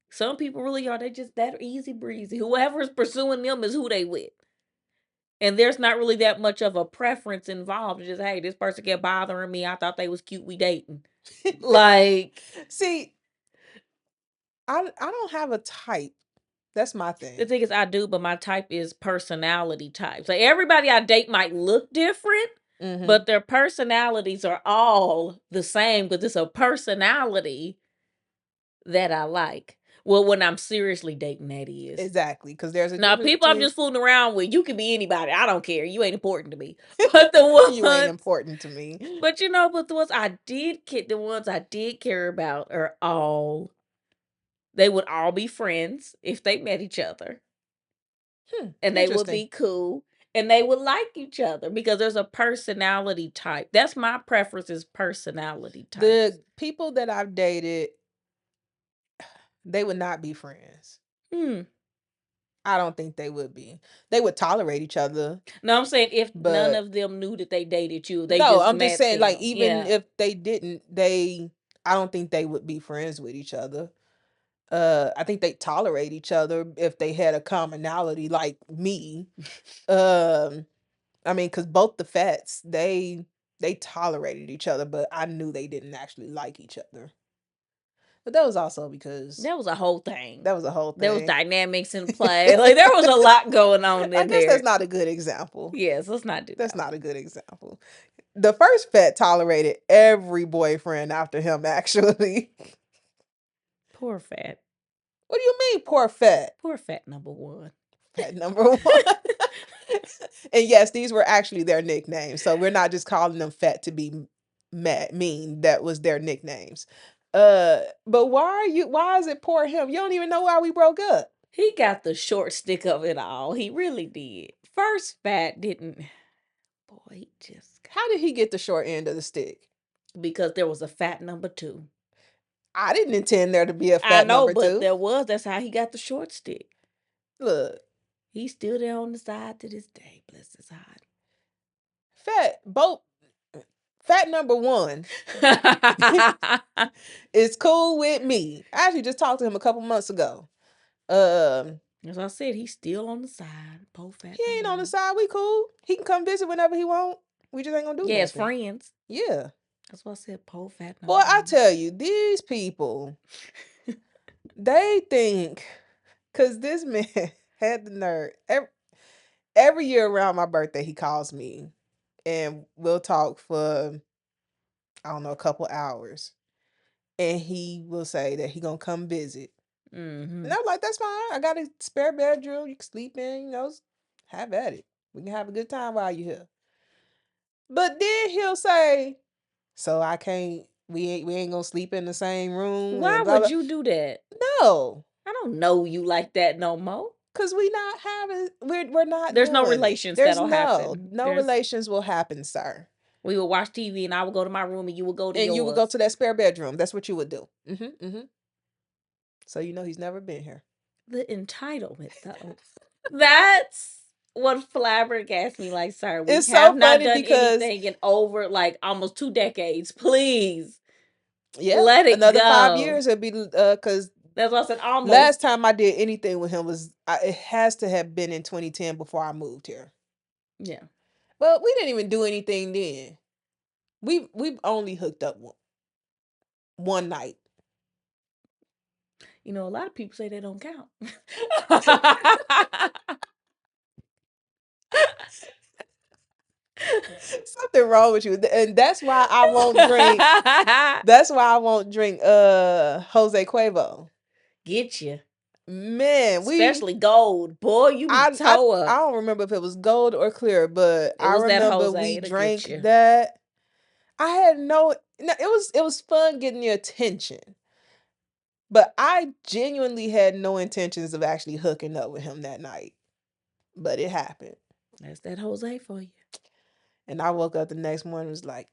Some people really are. They just that easy breezy. Whoever is pursuing them is who they with. And there's not really that much of a preference involved. It's just, hey, this person kept bothering me. I thought they was cute. We dating. Like, See, I don't have a type. That's my the thing. thing is, I do, but my type is personality type. So everybody I date might look different, but their personalities are all the same because it's a personality that I like. Well, when I'm seriously dating, that is. Exactly, because there's a Now, difference people I'm between just fooling around with, you can be anybody. I don't care. You ain't important to me. But the you ain't ones, important to me. but but the ones I did care about are all, they would all be friends if they met each other. And they would Interesting. be cool and they would like each other because there's a personality type. That's my preference is personality types. The people that I've dated, they would not be friends. Hmm. I don't think they would be. They would tolerate each other. No, I'm saying if none But of them knew that they dated you, they no, just I'm just met saying, like, them. even Yeah. if they didn't, I don't think they would be friends with each other. I think they tolerate each other if they had a commonality like me. Um, I mean, because both the Fats, they tolerated each other, but I knew they didn't actually like each other. But that was also because That was a whole thing. that was a whole There was thing. dynamics in play. Like there was a lot going on I in guess that's there. not a good example. Yes, let's not do That's that not one. a good example. The first Fat tolerated every boyfriend after him, actually. Poor fat. What do you mean, poor Fat? Poor fat number one. Fat number one. And yes, these were actually their nicknames. So we're not just calling them Fat to be mad mean. That was their nicknames. But why is it poor him? You don't even know why we broke up. He got the short stick of it all. He really did. First fat didn't. Boy, he just got, How did he get the short end of the stick? because there was a fat number two. I didn't intend there to be a I fat know, number but two. there was. That's how he got the short stick. Look, He's still there on the side to this day. Bless his heart. both fat number one is cool with me. I actually just talked to him a couple months ago. As I said, he's still on the side. Poor fat He ain't number on the one. side. We cool. He can come visit whenever he want. We just ain't gonna do Yeah, as nothing. friends. Yeah. That's why I said poor fat number Boy, I one. tell you, these people, they think, cause this man had the nerve. Every year around my birthday, he calls me and we'll talk for, I don't know, a couple hours. And he will say that he gonna come visit. Mm-hmm. And I'm like, that's fine. I got a spare bedroom. You can sleep in, have at it. We can have a good time while you're here. But then he'll say, so I can't, we ain't gonna sleep in the same room Why and blah would blah. you do that? No. I don't know you like that no more. Cause we not having we're not There's no doing it. relations There's that'll happen. no relations will happen, sir. We will watch TV and I will go to my room and you will go to And you would go yours. to that spare bedroom. That's what you would do. So he's never been here. The entitlement, though. That's what flabbergasted me. Like, sir, we It's have so not funny done because anything in over like almost 2 decades. Please yeah, let it another five go. years it'd be because That's what I said. Almost. last time I did anything with him was it has to have been in 2010 before I moved here. Yeah. But we didn't even do anything then. We've only hooked up one night. You know, a lot of people say they don't count. Something wrong with you. And that's why I won't drink. That's why I won't drink Jose Cuervo. Get you. Man, Especially gold. Boy, you be toe I up. don't remember if it was gold or clear, but It I was that remember Jose. we It'll get drank you. that. I had no, it was fun getting your attention. But I genuinely had no intentions of actually hooking up with him that night. But it happened. That's that Jose for you. And I woke up the next morning and was like,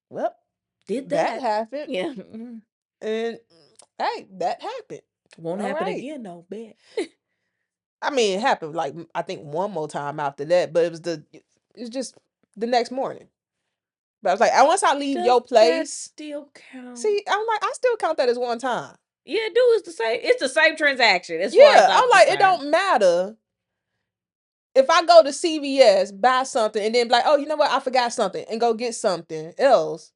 well, Did That that. happened. Yeah. And hey, that happened. Won't All happen right. again, no bet. I mean, it happened like I think one more time after that, but it was just the next morning. But I was like, once I leave Does your that place, still count? see, I'm like, I still count that as one time. Yeah, dude, it's the same. It's the same transaction as far as Yeah, I'm I'm like, it concerned. don't matter if I go to CVS, buy something, and then be like, oh, you know what, I forgot something, and go get something else,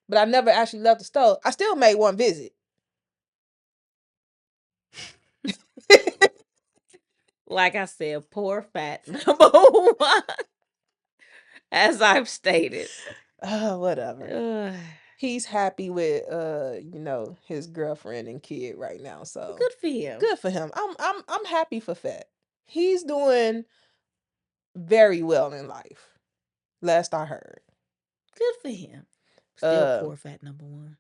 but I never actually left the store. I still made one visit. Like I said, poor fat number one, as I've stated. Whatever. Ugh. He's happy with his girlfriend and kid right now, so Good for him. good for him. I'm happy for Fat. He's doing very well in life. Last I heard. Good for him. Still Uh poor fat number one.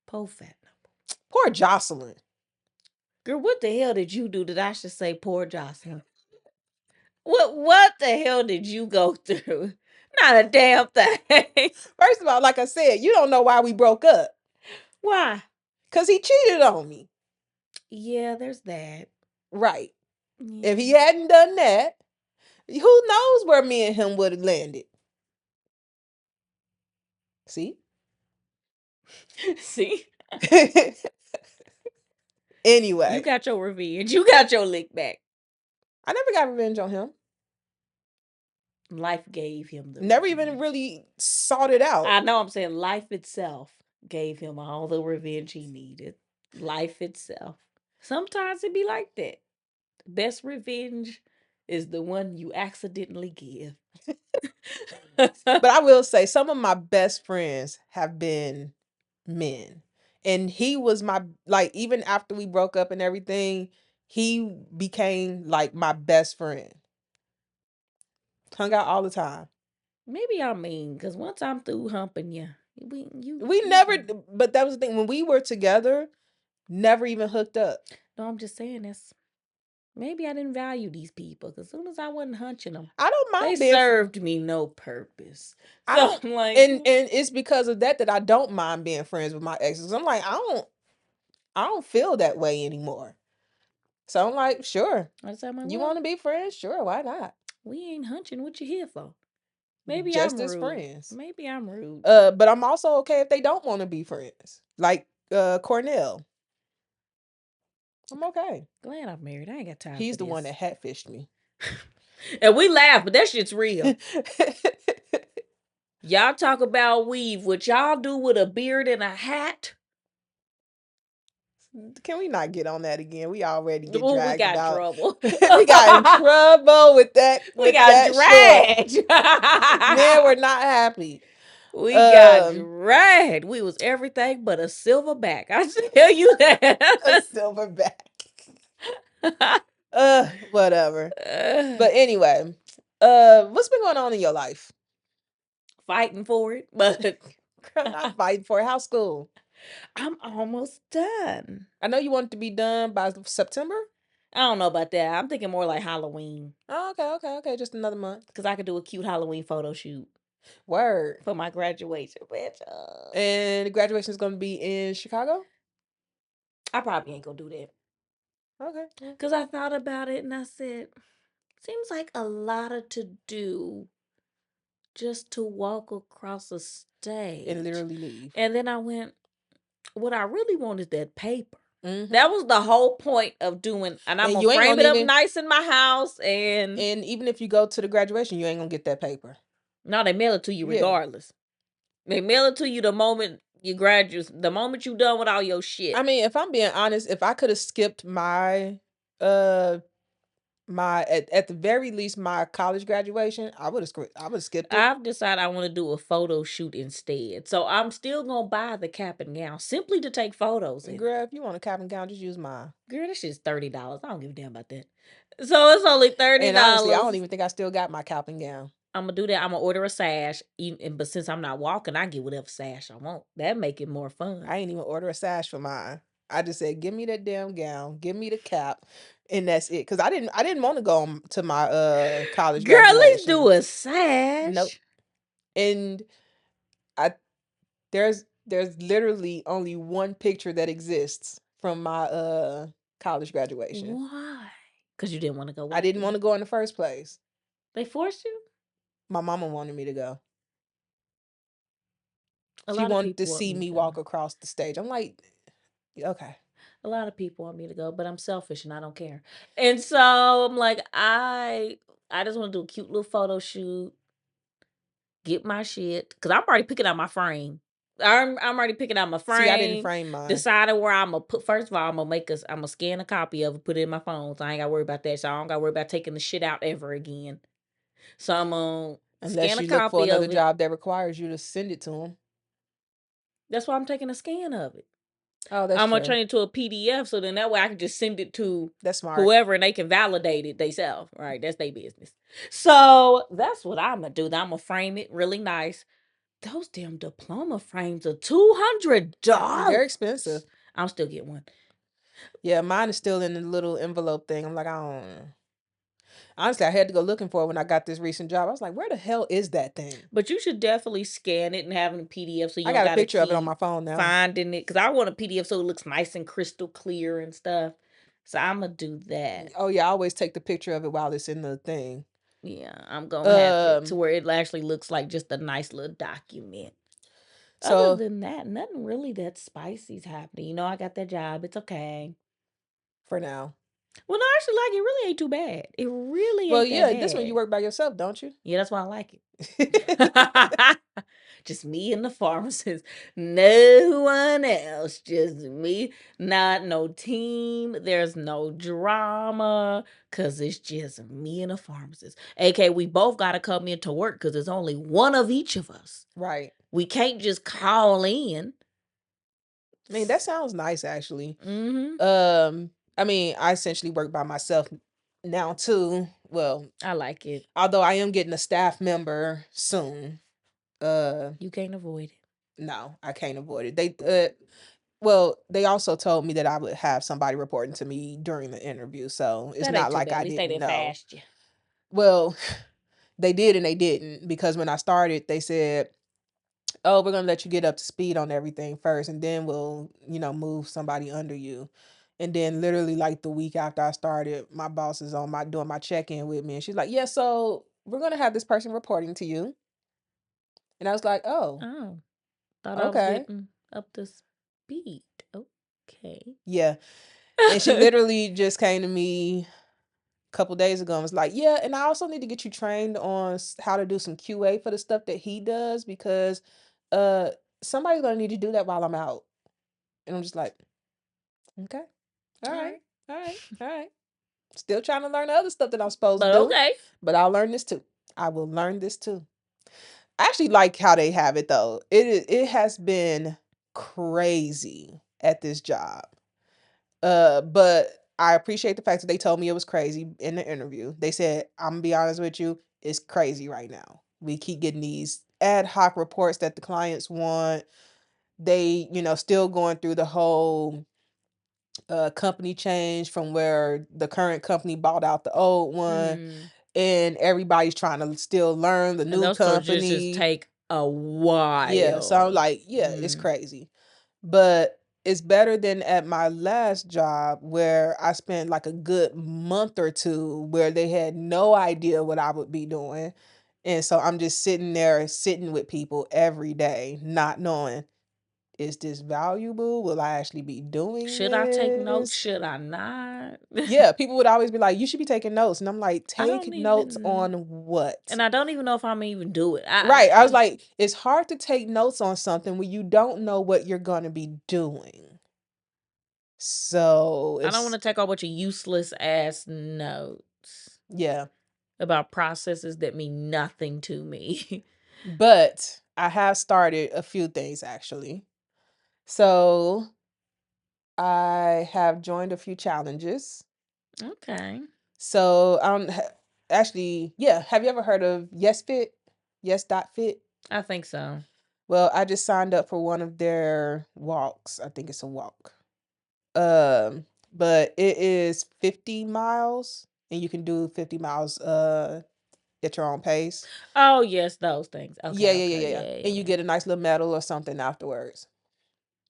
Poor fat number. Poor Jocelyn. Girl, what the hell did you do that I should say poor Jocelyn? What the hell did you go through? Not a damn thing. First of all, like I said, you don't know why we broke up. Why? Cause he cheated on me. Yeah, there's that. Right. Yeah. If he hadn't done that, who knows where me and him would have landed. See? See? You Anyway, got your revenge. You got your lick back. I never got revenge on him. Life gave him the Never revenge. even really sought it out. I know I'm saying life itself gave him all the revenge he needed. Life itself. Sometimes it be like that. The best revenge is the one you accidentally give. But I will say some of my best friends have been men. And he was my, like, even after we broke up and everything, he became like my best friend. Hung out all the time. Maybe I'm mean because once I'm through humping you, We never, but that was the thing. When we were together, never even hooked up. No, I'm just saying this. Maybe I didn't value these people because as soon as I wasn't hunching them, I don't they mind being. served me no purpose. I So don't, I'm like, and it's because of that that I don't mind being friends with my exes. I'm like, I don't feel that way anymore. So I'm like, sure, I said, you well, want to be friends? Sure, why not? we ain't hunching. What you here for? Maybe Just I'm as rude. friends. Maybe I'm rude. But I'm also okay if they don't want to be friends. Like Cornell. I'm okay. Glad I'm married. I ain't got time He's for the one this. that hatfished me. And we laugh, but that shit's real. Y'all talk about weave. What y'all do with a beard and a hat? Can we not get on that again? We already get Oh, we dragged got about. trouble. We got in trouble with that We with got that short. dragged. Man, we're not happy. We got Um dragged. We was everything but a silverback. I tell you a that. silverback. Whatever. Uh, But anyway, what's been going on in your life? Fighting for it, but Girl, not fighting for it. How's school? I'm almost done. I know you want it to be done by September. I don't know about that. I'm thinking more like Halloween Oh, okay. Just another month. because I could do a cute Halloween photo shoot Word. for my graduation. Bitch, And the graduation is going to be in Chicago? I probably ain't gonna do that Okay. because I thought about it and I said, seems like a lot of to do just to walk across a stage And literally leave. And then I went, what I really want is that paper. Mm-hmm. That was the whole point of doing, and I'm And gonna you ain't frame gonna it up even, nice in my house. And even if you go to the graduation, you ain't gonna get that paper. no, they mail it to you Yeah. regardless. They mail it to you the moment you graduate, the moment you done with all your shit. I mean, if I'm being honest, if I could have skipped uh at the very least my college graduation, I would have skipped it. I've decided I want to do a photo shoot instead. So I'm still gonna buy the cap and gown simply to take photos in. Girl, if you want a cap and gown, just use mine. Girl, that shit's $30. I don't give a damn about that. So it's only $30. And honestly, I don't even think I still got my cap and gown. I'm gonna do that. I'm gonna order a sash, but since I'm not walking, I get whatever sash I want. That make it more fun. I ain't even order a sash for mine. I just said, give me that damn gown, give me the cap, and that's it. Cause I didn't want to go to my college Girl, at graduation. least do a sash. Nope. And I There's literally only one picture that exists from my college graduation. Why? Because you didn't want to go I with didn't them. want to go in the first place. They forced you? My mama wanted me to go. A She lot of wanted to people want see me to me go. walk across the stage. I'm like, okay. A lot of people want me to go, but I'm selfish and I don't care. And so I'm like, I just want to do a cute little photo shoot, get my shit, because I'm already picking out my frame. I'm already picking out my See, I didn't frame, frame mine. deciding where I'm gonna put. First of all, I'm gonna scan a copy of it, put it in my phone, so I ain't gotta worry about that. So I don't gotta worry about taking the shit out ever again. So I'm gonna Unless scan a you look for copy another of it. job that requires you to send it to them. That's why I'm taking a scan of it. Oh, that's I'm gonna true. turn it to a PDF, so then that way I can just send it to That's smart. whoever and they can validate it themselves. Right? That's their business. So that's what I'm gonna do. I'm gonna frame it really nice. Those damn diploma frames are Very $200. expensive. I'm still get one. Yeah, mine is still in the little envelope thing. I'm like, I don't. Honestly, I had to go looking for it when I got this recent job. I was like, where the hell is that thing? But you should definitely scan it and have it in PDF so you I don't got a gotta picture of it on my keep phone now. finding it. Cause I want a PDF so it looks nice and crystal clear and stuff. So I'm gonna do that. Oh yeah, I always take the picture of it while it's in the thing. Yeah, I'm gonna have it to Um, where it actually looks like just a nice little document. Other so than that, nothing really that spicy's happening. You know, I got that job. It's okay. for now. Well, no, actually, like it really ain't too bad. It really Well, ain't that yeah, this one you bad. work by yourself, don't you? Yeah, that's why I like it. Just me and the pharmacist. No one else. Just me. Not no team. There's no drama. Cause it's just me and a pharmacist. AK, we both gotta come into work because there's only one of each of us. Right. We can't just call in. I mean, that sounds nice actually. Mm-hmm. I mean, I essentially work by myself now too. Well, I like it. although I am getting a staff member soon. You can't avoid it. No, I can't avoid it. Well, they also told me that I would have somebody reporting to me during the interview, so it's That ain't not too like bad. At I least they didn't didn't know. fast you. Well, they did and they didn't because when I started, they said, "Oh, we're gonna let you get up to speed on everything first, and then we'll, move somebody under you." And then literally like the week after I started, my boss is on my doing my check-in with me, and she's like, "Yeah, so we're gonna have this person reporting to you." And I was like, "Oh, Oh, thought I was okay, getting up to speed. Okay. yeah." And she literally just came to me a couple days ago and was like, "Yeah, and I also need to get you trained on how to do some QA for the stuff that he does because uh somebody's gonna need to do that while I'm out." And I'm just like, "Okay, all All right, right. all right, all right." Still trying to learn the other stuff that I'm supposed to But do, okay. but I'll learn this too. I will learn this too. I actually like how they have it though. It has been crazy at this job. But I appreciate the fact that they told me it was crazy in the interview. They said, "I'm gonna be honest with you, it's crazy right now. We keep getting these ad hoc reports that the clients want. They, still going through the whole company change from where the current company bought out the old one, Mm. and everybody's trying to still learn the And new those procedures company." take a Yeah, so I'm while. like, yeah, it's Mm. crazy. But it's better than at my last job where I spent like a good month or two where they had no idea what I would be doing. And so I'm just sitting there, sitting with people every day, not knowing, is this valuable? Will I actually be doing Should I take notes? this? Should I not? Yeah, people would always be like, you should be taking notes. And I'm like, I don't take notes even, on what? and I don't even know if I'm even do it. Right. I was like, it's hard to take notes on something when you don't know what you're going to be doing. So I don't want it's, to take a bunch of useless ass notes yeah. about processes that mean nothing to me. But I have started a few things actually. So I have joined a few challenges. Okay. So actually, yeah. Have you ever heard of Yes Fit? Yes.fit? I think so. Well, I just signed up for one of their walks. I think it's a walk. Um, but it is 50 miles and you can do 50 miles at your own pace. Oh yes, those things. Yeah, Okay, yeah, yeah, okay, yeah. yeah, And yeah, you yeah. get a nice little medal or something afterwards.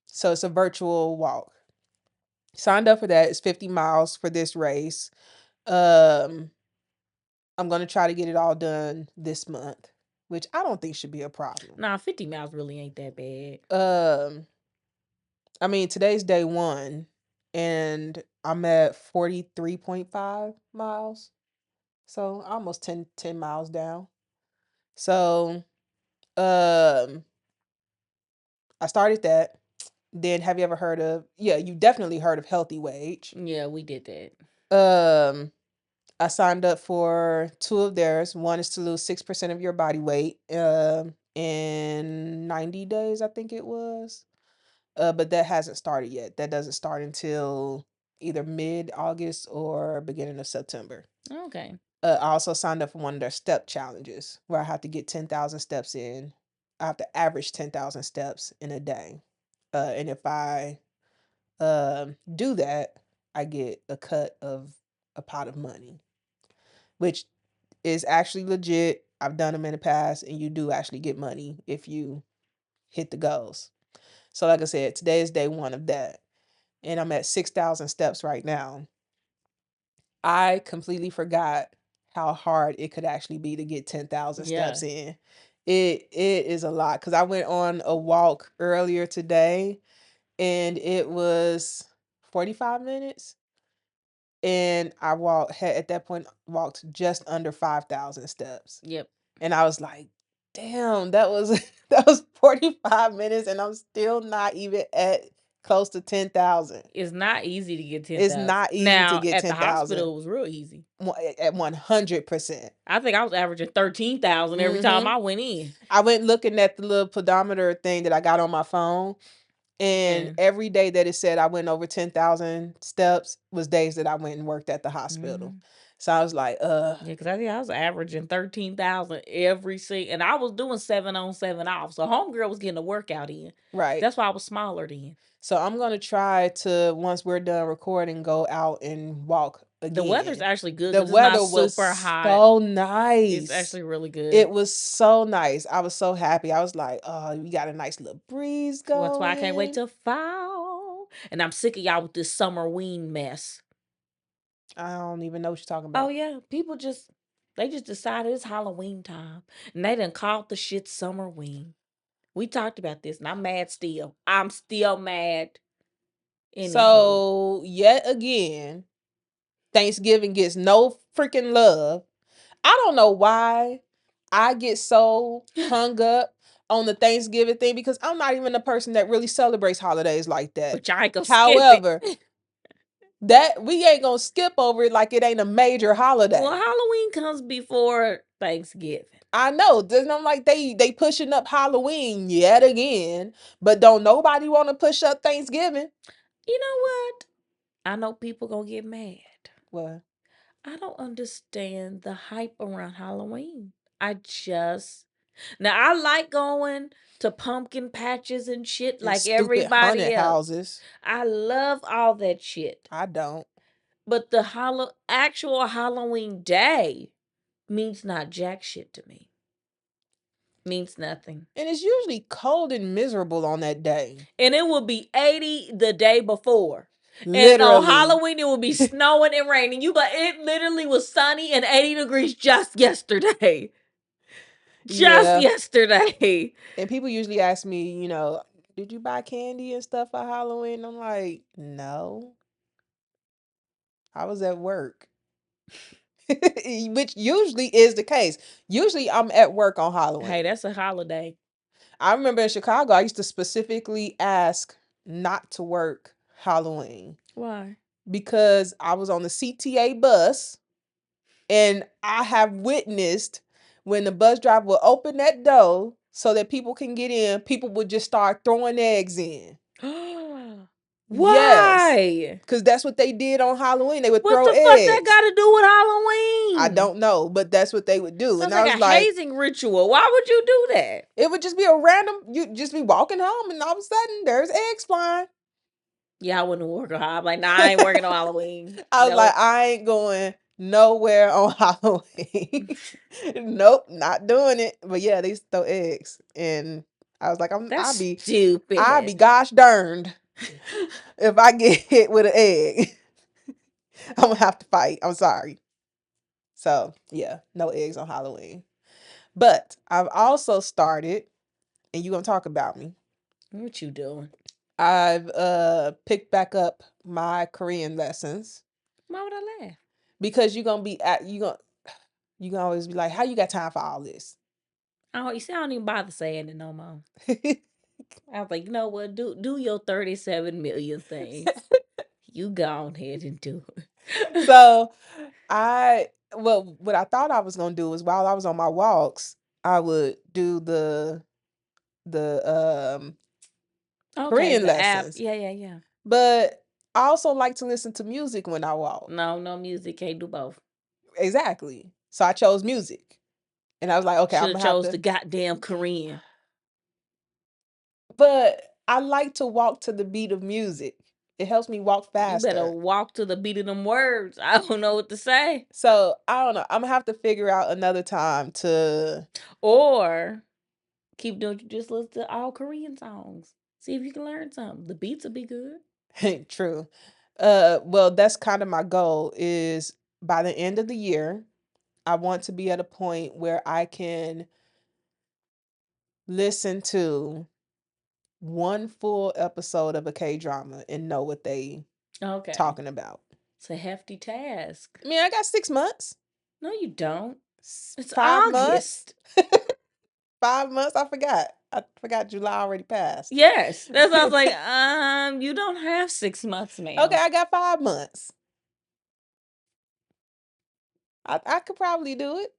So it's a virtual walk. Signed up for that. It's 50 miles for this race. Um, I'm gonna try to get it all done this month, which I don't think should be a problem. Nah, 50 miles really ain't that bad. Um, I mean today's day one, and I'm at 43.5 miles. So almost 10 miles down. So I started that. Then have you ever heard of, yeah, you definitely heard of Healthy Wage. Yeah, we did that. Um I signed up for two of theirs. One is to lose 6% of your body weight in 90 days, I think it was. But that hasn't started yet. That doesn't start until either mid-August or beginning of September. Okay. I also signed up for one of their step challenges where I have to get 10,000 steps in. I have to average 10,000 steps in a day. And if I do that, I get a cut of a pot of money, which is actually legit. I've done them in the past, and you do actually get money if you hit the goals. So, like I said, today is day one of that, and I'm at 6,000 steps right now. I completely forgot how hard it could actually be to get 10,000 Yeah. steps in. It is a lot because I went on a walk earlier today, and it was 45 minutes, and I had at that point walked just under 5,000 steps. Yep. And I was like, damn, that was that was 45 minutes and I'm still not even at close to 10,000. It's not easy to get It's 10,000. not easy to Now, get at the 10,000 hospital, it was real easy. at 100%. I think I was averaging 13,000 every time Mhm. I went in. I went looking at the little pedometer thing that I got on my phone, and And every day that it said I went over 10,000 steps was days that I went and worked at the hospital. mhm. So I was like, Yeah, because I think I was averaging 13,000 every single, and I was doing 7 on 7 off. So homegirl was getting a workout in. right. That's why I was smaller then. So I'm gonna try to, once we're done recording, go out and walk The weather's again. actually good The because it's not weather was super hot. so It's nice. actually really good. It was so nice. I was so happy. I was like, oh, we got a nice little breeze Well, that's why I can't wait going. till fall. And I'm sick of y'all with this summer ween mess. I don't even know what you're talking Oh about. yeah, people just they just decided it's Halloween time, and they done called the shit summer ween. We talked about this, and I'm mad still. I'm still mad. Anywho, So yet again, Thanksgiving gets no freaking love. I don't know why I get so hung up on the Thanksgiving thing because I'm not even a person that really celebrates holidays like that. but y'all ain't gonna skip it. However, that we ain't gonna skip over it like it ain't a major Well, holiday. Halloween comes before Thanksgiving. I know. Then I'm like they pushing up Halloween yet again, but don't nobody want to push up Thanksgiving. You know what? I know people gonna get mad. Well, I don't understand the hype around Halloween. I just now I like going to pumpkin patches and shit and like stupid everybody haunted else. houses. I love all that shit. I don't. But the actual Halloween day means not jack shit to me. Means nothing. And it's usually cold and miserable on that day. And it will be 80 the day before. And on Literally. Halloween it will be snowing and raining. It literally was sunny and 80 degrees just yesterday. Just Yeah. yesterday. And people usually ask me, did you buy candy and stuff for Halloween? I'm like, no. I was at work. Which usually is the case. Usually I'm at work on Hey, Halloween. that's a holiday. I remember in Chicago, I used to specifically ask not to work Halloween Why? because I was on the CTA bus and I have witnessed when the bus driver would open that door so that people can get in, people would just start throwing eggs in. Yes. Why? Because that's what they did on Halloween. They would What throw the fuck that eggs. got to do with I Halloween? don't know, but that's what they would do. Sounds And I like was a like, hazing ritual. Why would you do that? it would just be a random, you just be walking home and all of a sudden there's eggs flying. Yeah, I wouldn't work on Halloween. I'm like, nah, I ain't working on Halloween. I was like, Nope. I ain't going nowhere on Halloween. Nope, not doing it. But yeah, they used to throw eggs, and I was like, That's I'll be stupid. gosh darned if I get hit with an egg. I'm gonna have to fight. I'm sorry. So yeah, no eggs on Halloween. But I've also started, and you're gonna talk about me. What you doing? I've picked back up my Korean lessons Why would I laugh? because you gonna always be like, how you got time for all this? Oh, you see, I don't even bother saying it no more. I was like, you know what? Do your 37 million thing. You go on ahead and do it. So what I thought I was gonna do is while I was on my walks, I would do the Okay, Korean the app. lessons. Yeah, yeah, yeah. But I also like to listen to music when I walk. No, no music. Can't do both. Exactly. So I chose music. And I was like, okay, I'm Should have gonna have chose the to. goddamn Korean. But I like to walk to the beat of music. It helps me walk You better faster. walk to the beat of them words. I don't know what to say. So I don't know. I'm gonna have to figure out another time to Or keep doing you just listen to all Korean songs. See if you can learn something. The beats will be good. true. Well, that's kind of my goal is by the end of the year, I want to be at a point where I can listen to one full episode of a K drama and know what they Okay. talking about. It's a hefty task. I mean, I got 6 months. No, you don't. It's 5 months. August. 5 months. I forgot July already passed. Yes. That's why I was like, you don't have 6 months, Okay, ma'am. I got 5 months. I could probably do it.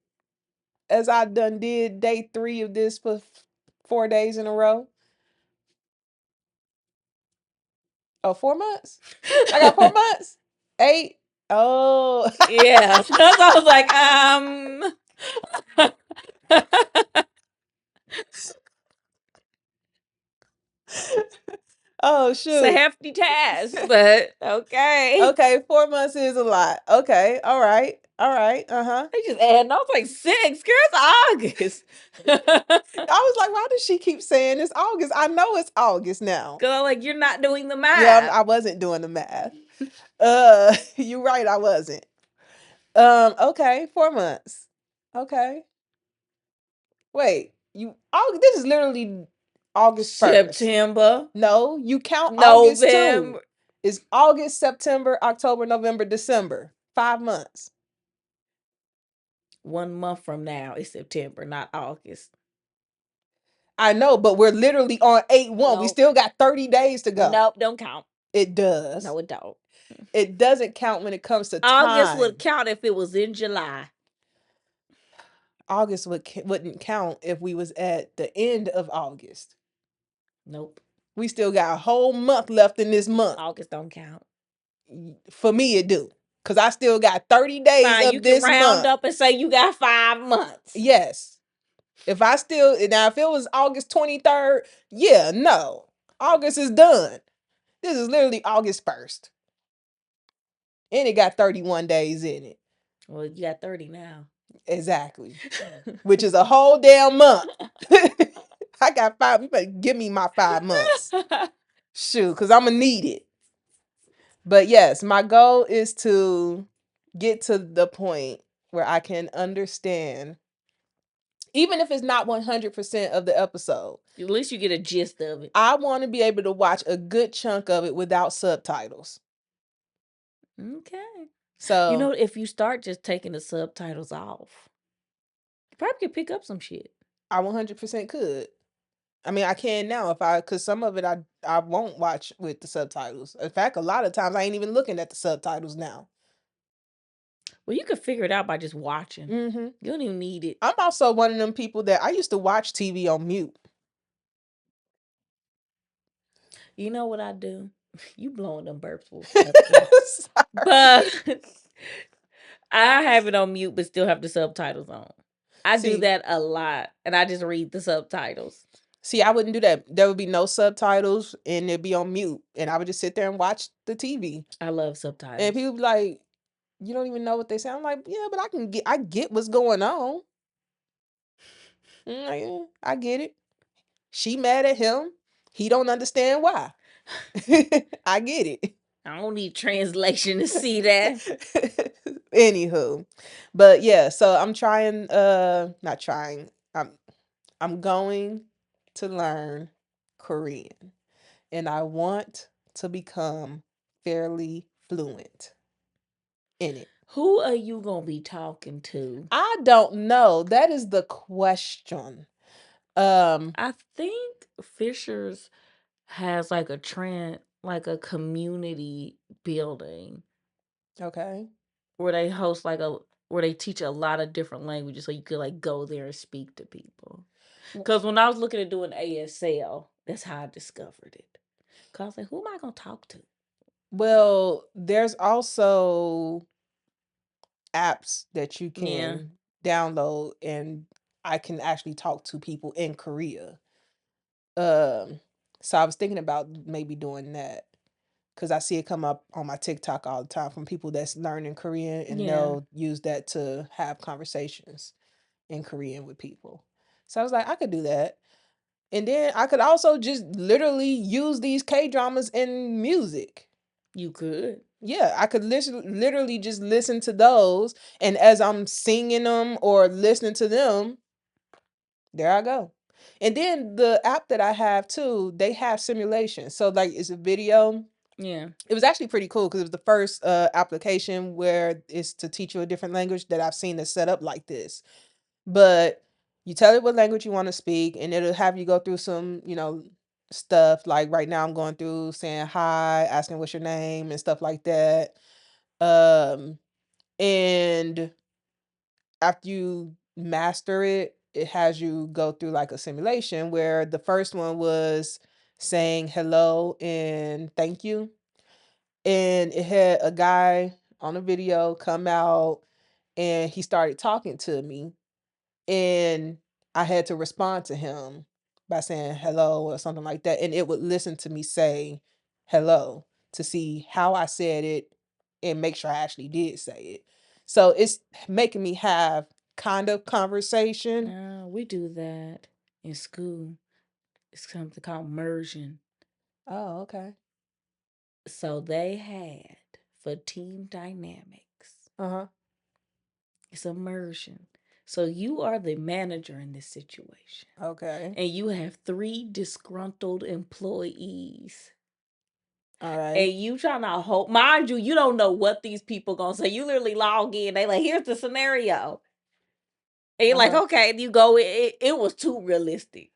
As I done did day 3 of this for 4 days in a row. Oh, 4 months? I got 4 months? 8? Oh. Yeah. That's why I was like, Oh it's a shoot. hefty task, but okay. Okay, 4 months is a lot. Okay, all right. All right. Uh-huh. They just adding. I was like, 6. Girl, it's August. I was like, why does she keep saying it's August? I know it's August now. Cause I'm like, you're not doing the Yeah, math. I wasn't doing the math. You're right, I wasn't. Okay, 4 months. Okay. Wait, August, this is literally August 1st. September, No, you count August too. November. It's August, September, October, November, December. 5 months. 1 month from now is September, not August. I know, but we're literally on 8/1. We Nope. still got 30 days to go. Nope, don't count. It does. No, it don't. It doesn't count when it comes to August would time. count if it was in July. August wouldn't count if we was at the end of August. Nope. We still got a whole month left in this month. August don't count. For me, it do. Because I still got 30 days Fine, you of can this round month. up and say you got 5 months. Yes. If it was August 23rd, yeah, no. August is done. This is literally August 1st. And it got 31 days in it. Well, you got 30 now. Exactly. Which is a whole damn month. I got 5. You better give me my 5 months. Shoot, because I'm going to need it. But yes, my goal is to get to the point where I can understand, even if it's not 100% of the episode. At least you get a gist of it. I want to be able to watch a good chunk of it without subtitles. Okay. So, You know, if you start just taking the subtitles off, you probably could pick up some shit. I 100% could. I mean, I can now because some of it I won't watch with the subtitles. In fact, a lot of times I ain't even looking at the subtitles now. Well, you could figure it out by just watching. Mm-hmm. You don't even need it. I'm also one of them people that I used to watch TV on mute. You know what I do? You blowing them burps will upset. But I have it on mute, but still have the subtitles on. I do See, that a lot, and I just read the subtitles. see, I wouldn't do that. There would be no subtitles, and it'd be on mute, and I would just sit there and watch the TV. I love And subtitles. people be like, you don't even know what they say. I'm like, yeah, but I get what's going on. Like, yeah, I get it. She mad at him. He don't understand why. I get it. I don't need translation to see that. Anywho. But yeah, so I'm trying not trying. I'm going to learn Korean and I want to become fairly fluent in it. Who are you gonna be talking to? I don't know. That is the question. Um I think Fisher's has like a trend, like a community building okay. where they host like a where they teach a lot of different languages, so you could like go there and speak to people. Because when I was looking at doing ASL, that's how I discovered it. Cause I was like, who am I gonna talk to? Well, there's also apps that you Yeah, can download and I can actually talk to people in Korea. Um so I was thinking about maybe doing that cuz I see it come up on my TikTok all the time from people that's learning Korean and yeah. they'll use that to have conversations in Korean with people. So I was like I could do that. And then I could also just literally use these K-dramas in music. You could. Yeah, I could literally just listen to those, and as I'm singing them or listening to them, there I go. And then the app that I have too, they have simulation. So like it's a video. Yeah. It was actually pretty cool because it was the first application where it's to teach you a different language that I've seen that's set up like this. But you tell it what language you want to speak, and it'll have you go through some, stuff. Like right now, I'm going through saying hi, asking what's your name, and stuff like that. Um, and after you master it, it has you go through like a simulation where the first one was saying hello and thank you. And it had a guy on a video come out and he started talking to me and I had to respond to him by saying hello or something like that. And it would listen to me say hello to see how I said it and make sure I actually did say it. So it's making me have kind of conversation. We do that in school. It's something called immersion. Oh, okay. So they had for team dynamics. Uh-huh. It's immersion. So you are the manager in this situation. Okay. And you have 3 disgruntled employees. All right. And you trying to hold, mind you, you don't know what these people gonna say. You literally log in, they like, here's the scenario. And you're like, Uh-huh. okay, and you go, it was too realistic.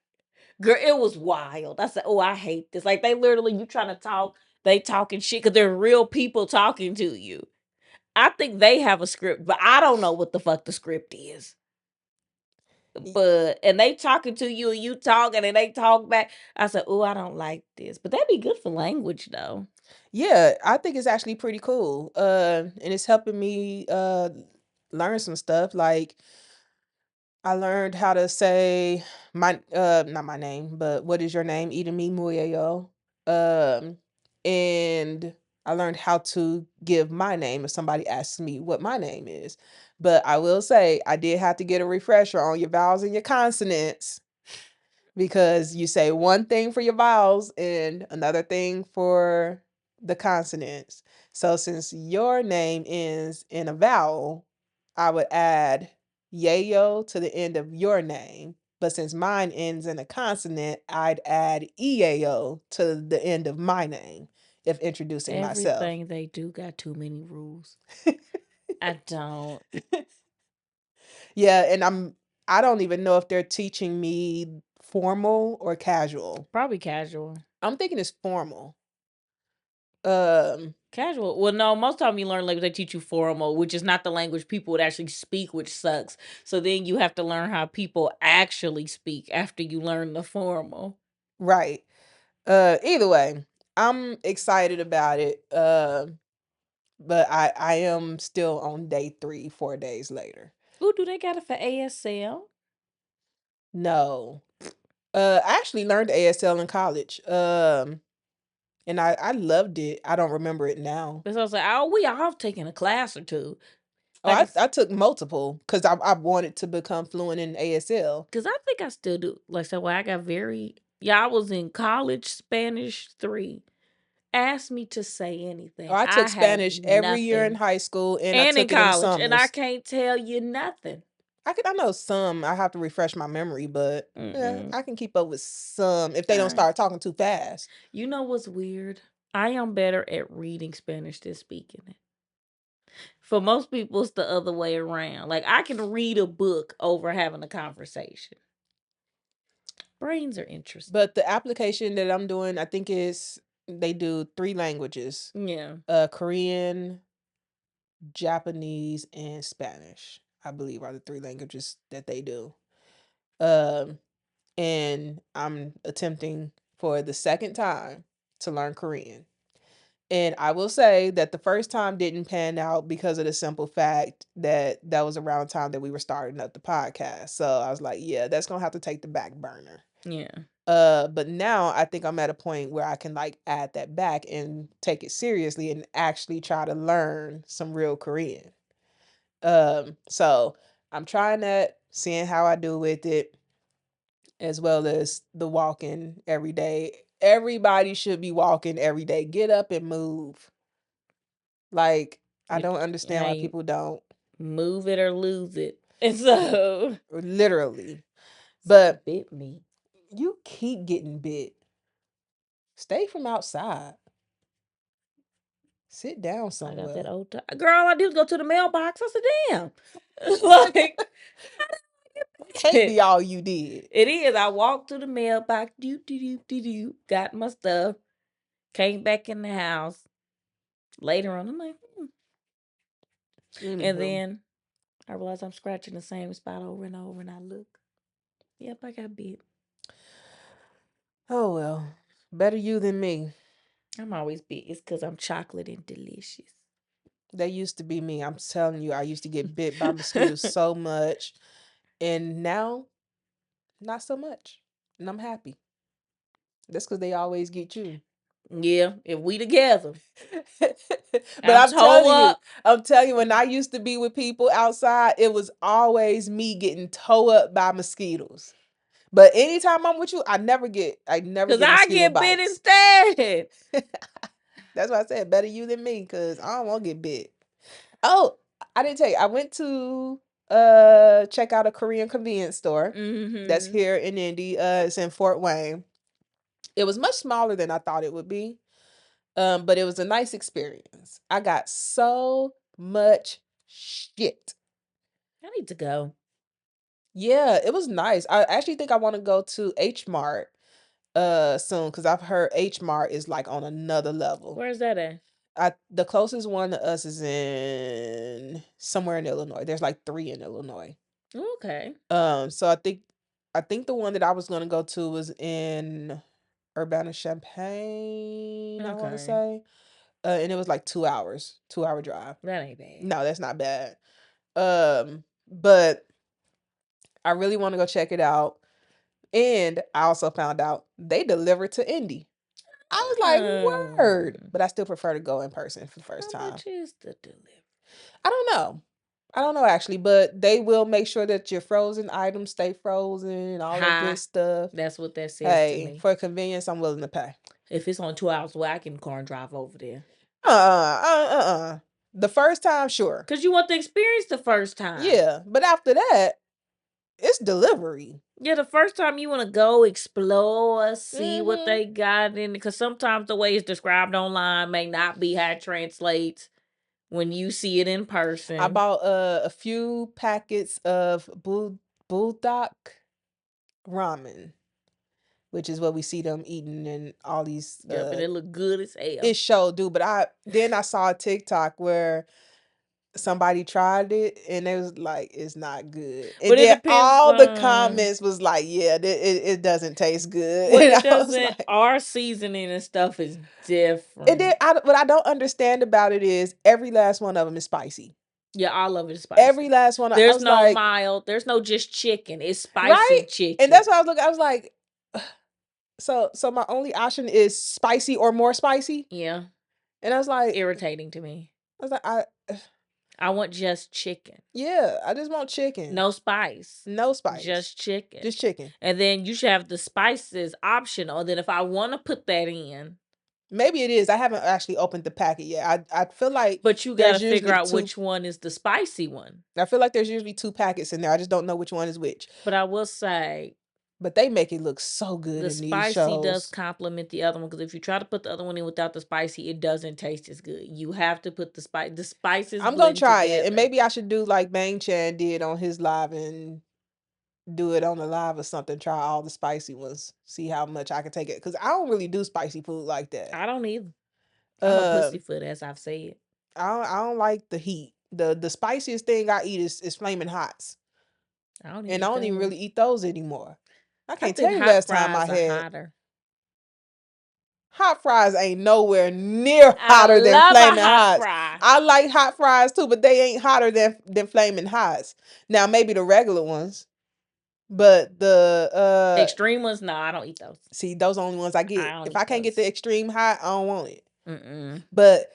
Girl, it was wild. I said, oh, I hate this. Like they literally, you trying to talk, they talking shit because they're real people talking to you. I think they have a script, but I don't know what the fuck the script is. But and they talking to you and you talking and they talk back. I said, oh, I don't like this. But that'd be good for language though. Yeah, I think it's actually pretty cool. And it's helping me learn some stuff. Like I learned how to say my not my name, but what is your name? Idemi Muyeyo. Um and I learned how to give my name if somebody asks me what my name is. But I will say I did have to get a refresher on your vowels and your consonants because you say one thing for your vowels and another thing for the consonants. So since your name ends in a vowel, I would add yayo to the end of your name. But since mine ends in a consonant, I'd add EAO to the end of my name if introducing myself. Everything they do got too many rules. I don't. Yeah, and I don't even know if they're teaching me formal or casual. Probably casual. I'm thinking it's formal. Um, Casual. Well, no, most time you learn language, they teach you formal, which is not the language people would actually speak, which sucks. So then you have to learn how people actually speak after you learn the formal. right. Either way, I'm excited about it. But I am still on day 3, 4 days later. Ooh, do they got it for ASL? No. I actually learned ASL in college. and I loved it. I don't remember it now. Because I was like, oh, we all taking a class or two. Oh, Like, I took multiple because I wanted to become fluent in ASL. because I think I still do. Like, so I got I was in college Spanish 3. Asked me to say Oh, anything. I I took had Spanish every year in nothing. high school, and I And in took it in the college. And I summers. can't tell you nothing. I know some. I have to refresh my memory, but yeah, Mm-mm. I can keep up with some if they don't I, start talking too fast. you know what's weird? I am better at reading Spanish than speaking it. For most people, it's the other way around. Like, I can read a book over having a conversation. Brains are interesting. But the application that I'm doing, I think is they do 3 languages: Yeah. Korean, Japanese, and Spanish. I believe are the 3 languages that they do. Um, and I'm attempting for the second time to learn Korean. And I will say that the first time didn't pan out because of the simple fact that that was around the time that we were starting up the podcast. So I was like, yeah, that's gonna have to take the back burner. Yeah. But now I think I'm at a point where I can like add that back and take it seriously and actually try to learn some real Korean. So I'm trying that, seeing how I do with it, as well as the walking every day. Everybody should be walking every day. Get up and move. Like, I If don't understand why I people don't. move it or lose it. And so Literally. something But bit me. you keep getting bit. Stay from outside. Sit down I got that somewhere. old time. Girl, all I did was go to the mailbox. I said, damn. Like, Can't be it all you did. is. I walked to the mailbox, got my stuff, came back in the house. Later on, I'm like, and Anywho. then I realized I'm scratching the same spot over and over, and I look. Yep, I got bit. Oh well. Better you than me. I'm always bit. It's because I'm chocolate and delicious. That used to be me. I'm telling you, I used to get bit by mosquitoes so much. And now, not so much. And I'm happy. That's because they always get you. Yeah, if we together, But I'm toe up. I'm telling you, when I used to be with people outside, it was always me getting towed up by mosquitoes. But anytime I'm with you, I never Because get I mosquito get bit bites. instead. That's why I said better you than me, because I don't want to get bit. Oh, I didn't tell you. I went to check out a Korean convenience store that's Mm-hmm. here in Indy. It's in Fort Wayne. It was much smaller than I thought it would be. But it was a nice experience. I got so much shit. I need to go. Yeah, it was nice. I actually think I want to go to H Mart soon because I've heard H Mart is like on another level. Where's that at? The closest one to us is in somewhere in Illinois. There's like 3 in Illinois. Okay. So I think the one that I was gonna go to was in Urbana Champaign, I want to Okay. say. And it was like 2 hours, 2 hour drive. That ain't bad. No, that's not bad. But I really want to go check it out. And I also found out they deliver to Indy. I was like, word. Um, But I still prefer to go in person for the first how time. much is the delivery? I don't know. I don't know actually, but they will make sure that your frozen items stay frozen and all that good Hi. stuff. That's what that says to Hey, me. for convenience, I'm willing to pay. If it's only 2 hours away, I can car and drive over there. The first time, sure. Because you want the experience the first time. Yeah, but after that, it's delivery. Yeah, the first time you want to go explore, see what Mhm. they got in, because sometimes the way it's described online may not be how it translates when you see it in person. I bought a few packets of bulldog ramen, which is what we see them eating in all these Yep, and it look good as hell. it show do, but I saw a TikTok where somebody tried it and it was like it's not good. And But it then depends all the on. comments was like, yeah, it doesn't taste good. Well, And it I was doesn't. like, Our seasoning and stuff is and then different. what I don't understand about it is every last one of them is spicy. Yeah, all of it is spicy. Every last one. I There's was no like, mild. There's no just chicken. It's spicy right? chicken. And that's why I was looking. I was like, So my only option is spicy or more spicy. Yeah, And I was like, irritating to me. I want just chicken. yeah, I just want chicken. No spice. No spice. Just chicken. Just chicken. And then you should have the spices optional. Then if I want to put that in, maybe it is. I haven't actually opened the packet yet. I feel like but you got to there's figure usually out two. which one is the spicy one. I feel like there's usually 2 packets in there. I just don't know which one is which. But I will say, But they make it look so good the in these spicy does shows. complement the other one, because if you try to put the other one in without the spicy, it doesn't taste as good. You have to put the spice. The spices I'm gonna blend try together. it, and maybe I should do like Bang Chan did on his live and do it on the live or something. Try all the spicy ones. See how much I can take it, because I don't really do spicy food like that. I don't either. I'm a pussyfoot, as I've said. I don't like the heat. The spiciest thing I eat is flaming hots. I don't And I don't even really eat those anymore. I can't tell you hot last time I fries are had hotter. hot fries. Ain't nowhere near I hotter than love a flaming hot hots. fry. I like hot fries too, but they ain't hotter than flaming hots. Now maybe the regular ones, but the Extreme ones, no, I don't eat those. see, those are the only ones I get. don't If eat I can't get the those. extreme hot, I don't want it. Mm-mm. But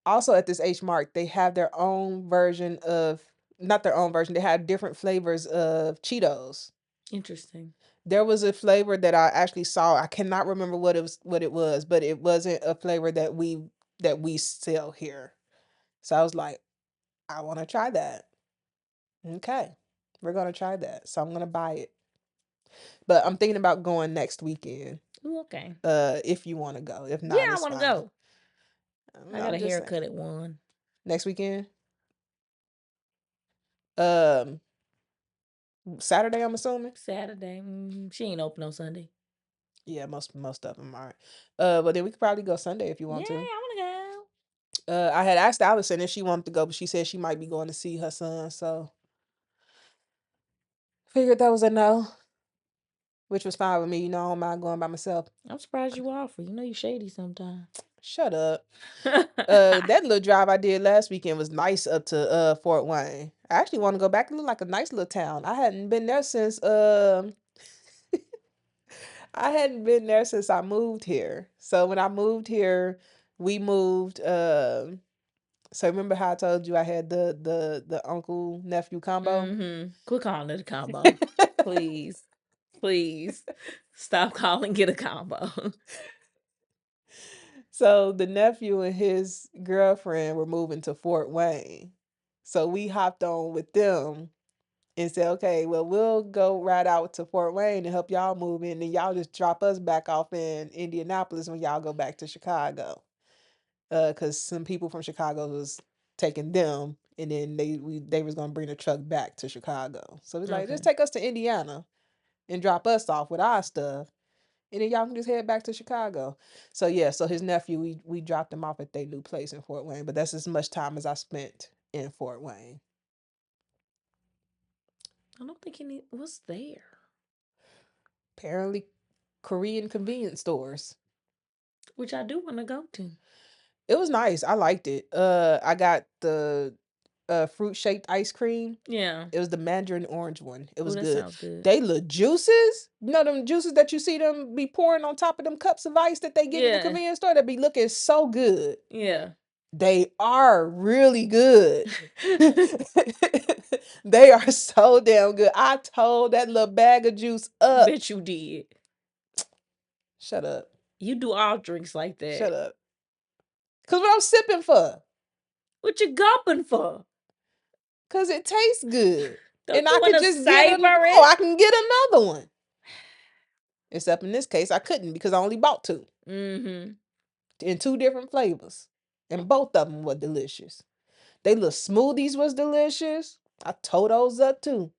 also at this H Mark, they have their own version of, not their own version. They have different flavors of Cheetos. Interesting. There was a flavor that I actually saw. I cannot remember what it was, but it wasn't a flavor that we sell here. So I was like, I want to try that. Okay. We're going to try that. So I'm going to buy it. But I'm thinking about going next weekend. Ooh, okay. If you want to go. If not, Yeah, I it's want to fine. go. I got a haircut at 1. Next weekend? Saturday, I'm assuming. Saturday. She ain't open on Sunday. Yeah, most of them aren't. But then we could probably go Sunday if you want to. Yeah, I want to go. I had asked Allison if she wanted to go, but she said she might be going to see her son, so figured that was a no, which was fine with me. You know, I don't mind going by myself. I'm surprised you offer. You know you shady sometimes. Shut up. That little drive I did last weekend was nice up to Fort Wayne. I actually want to go back. It looked like a nice little town. I hadn't been there since I moved here. So when I moved here, we moved so remember how I told you I had the uncle nephew combo? Quit calling it a combo. Please. Please. Stop calling it a combo. So the nephew and his girlfriend were moving to Fort Wayne. So we hopped on with them and said, okay, well, we'll go right out to Fort Wayne and help y'all move in. And y'all just drop us back off in Indianapolis when y'all go back to Chicago. Because some people from Chicago was taking them, and then they was gonna bring the truck back to Chicago. So it's like, just take us to Indiana and drop us off with our stuff, and then y'all can just head back to Chicago. So yeah, so his nephew, we dropped him off at their new place in Fort Wayne, but that's as much time as I spent in Fort Wayne. I don't think any was there. Apparently, Korean convenience stores. Which I do want to go to. It was nice. I liked it. I got the fruit shaped ice cream. Yeah. It was the mandarin orange one. It was that good. sounds good. They look juices. You know them juices that you see them be pouring on top of them cups of ice that they get in the convenience store that be looking so good. Yeah. They are really good. They are so damn good. I told that little bag of juice up. Bet you did. Shut up. You do all drinks like that. Shut up. Cause what I'm sipping for? What you gulping for? Cause it tastes good. Don't and you I could just get savor it? Oh, I can get another one. Except in this case, I couldn't because I only bought 2. In 2 different flavors. And both of them were delicious. They little smoothies was delicious. I tore those up too.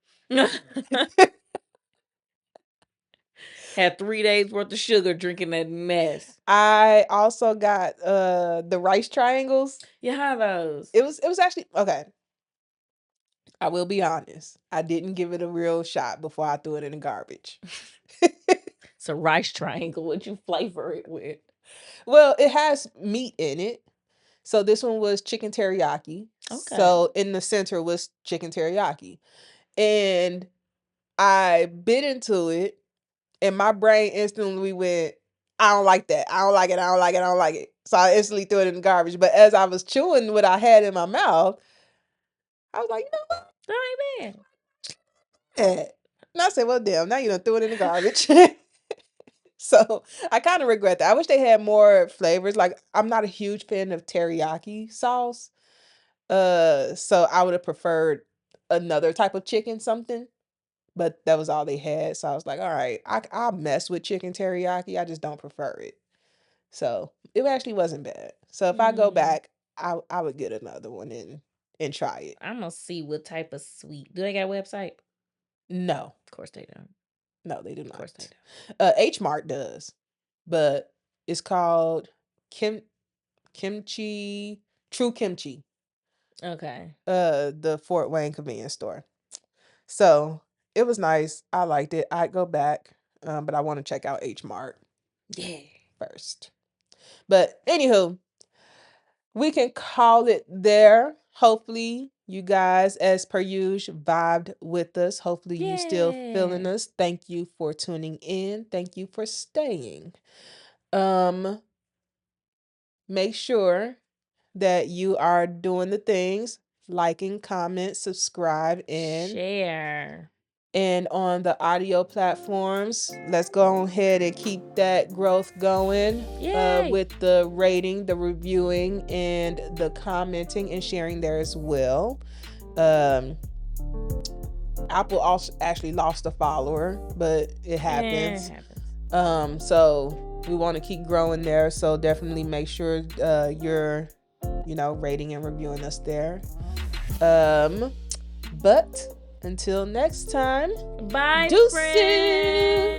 Had 3 days worth of sugar drinking that mess. I also got the rice triangles. Yeah, how those? It was actually okay. I will be honest. I didn't give it a real shot before I threw it in the garbage. It's a rice triangle. What you flavor it with? Well, it has meat in it. So this one was chicken teriyaki. Okay. So in the center was chicken teriyaki. And I bit into it And my brain instantly went, I don't like that. I don't like it. I don't like it. I don't like it. So I instantly threw it in the garbage. But as I was chewing what I had in my mouth, I was like, you know That ain't what? And I said, well, damn, now you done threw it in the garbage. So I kind of regret that. I wish they had more flavors. Like, I'm not a huge fan of teriyaki sauce. So I would have preferred another type of chicken something. But that was all they had. So I was like, all right, I'll mess with chicken teriyaki. I just don't prefer it. So it actually wasn't bad. So if I go bad. back, I would get another one and try it. I'm gonna see what type of sweet. Do they got a website? No, Of course they don't. no, they do Of course they not. don't. H Mart does, but it's called kimchi True Kimchi. Okay. The Fort Wayne convenience store. So it was nice. I liked it. I'd go back, but I want to check out H Mart Yeah. first. But anywho, we can call it there. Hopefully, you guys, as per usual, vibed with us. Hopefully, you still feeling Yeah. us. Thank you for tuning in. Thank you for staying. Um, make sure that you are doing the things, liking, comment, subscribe, Share. and on the audio platforms. Let's go ahead and keep that growth going Yay. with the rating, the reviewing, and the commenting and sharing there as well. Um, Apple also actually lost a follower, but it happens. It happens. So we want to keep growing there. So definitely make sure you're, rating and reviewing us there. But until next time, Bye, deuces. friends.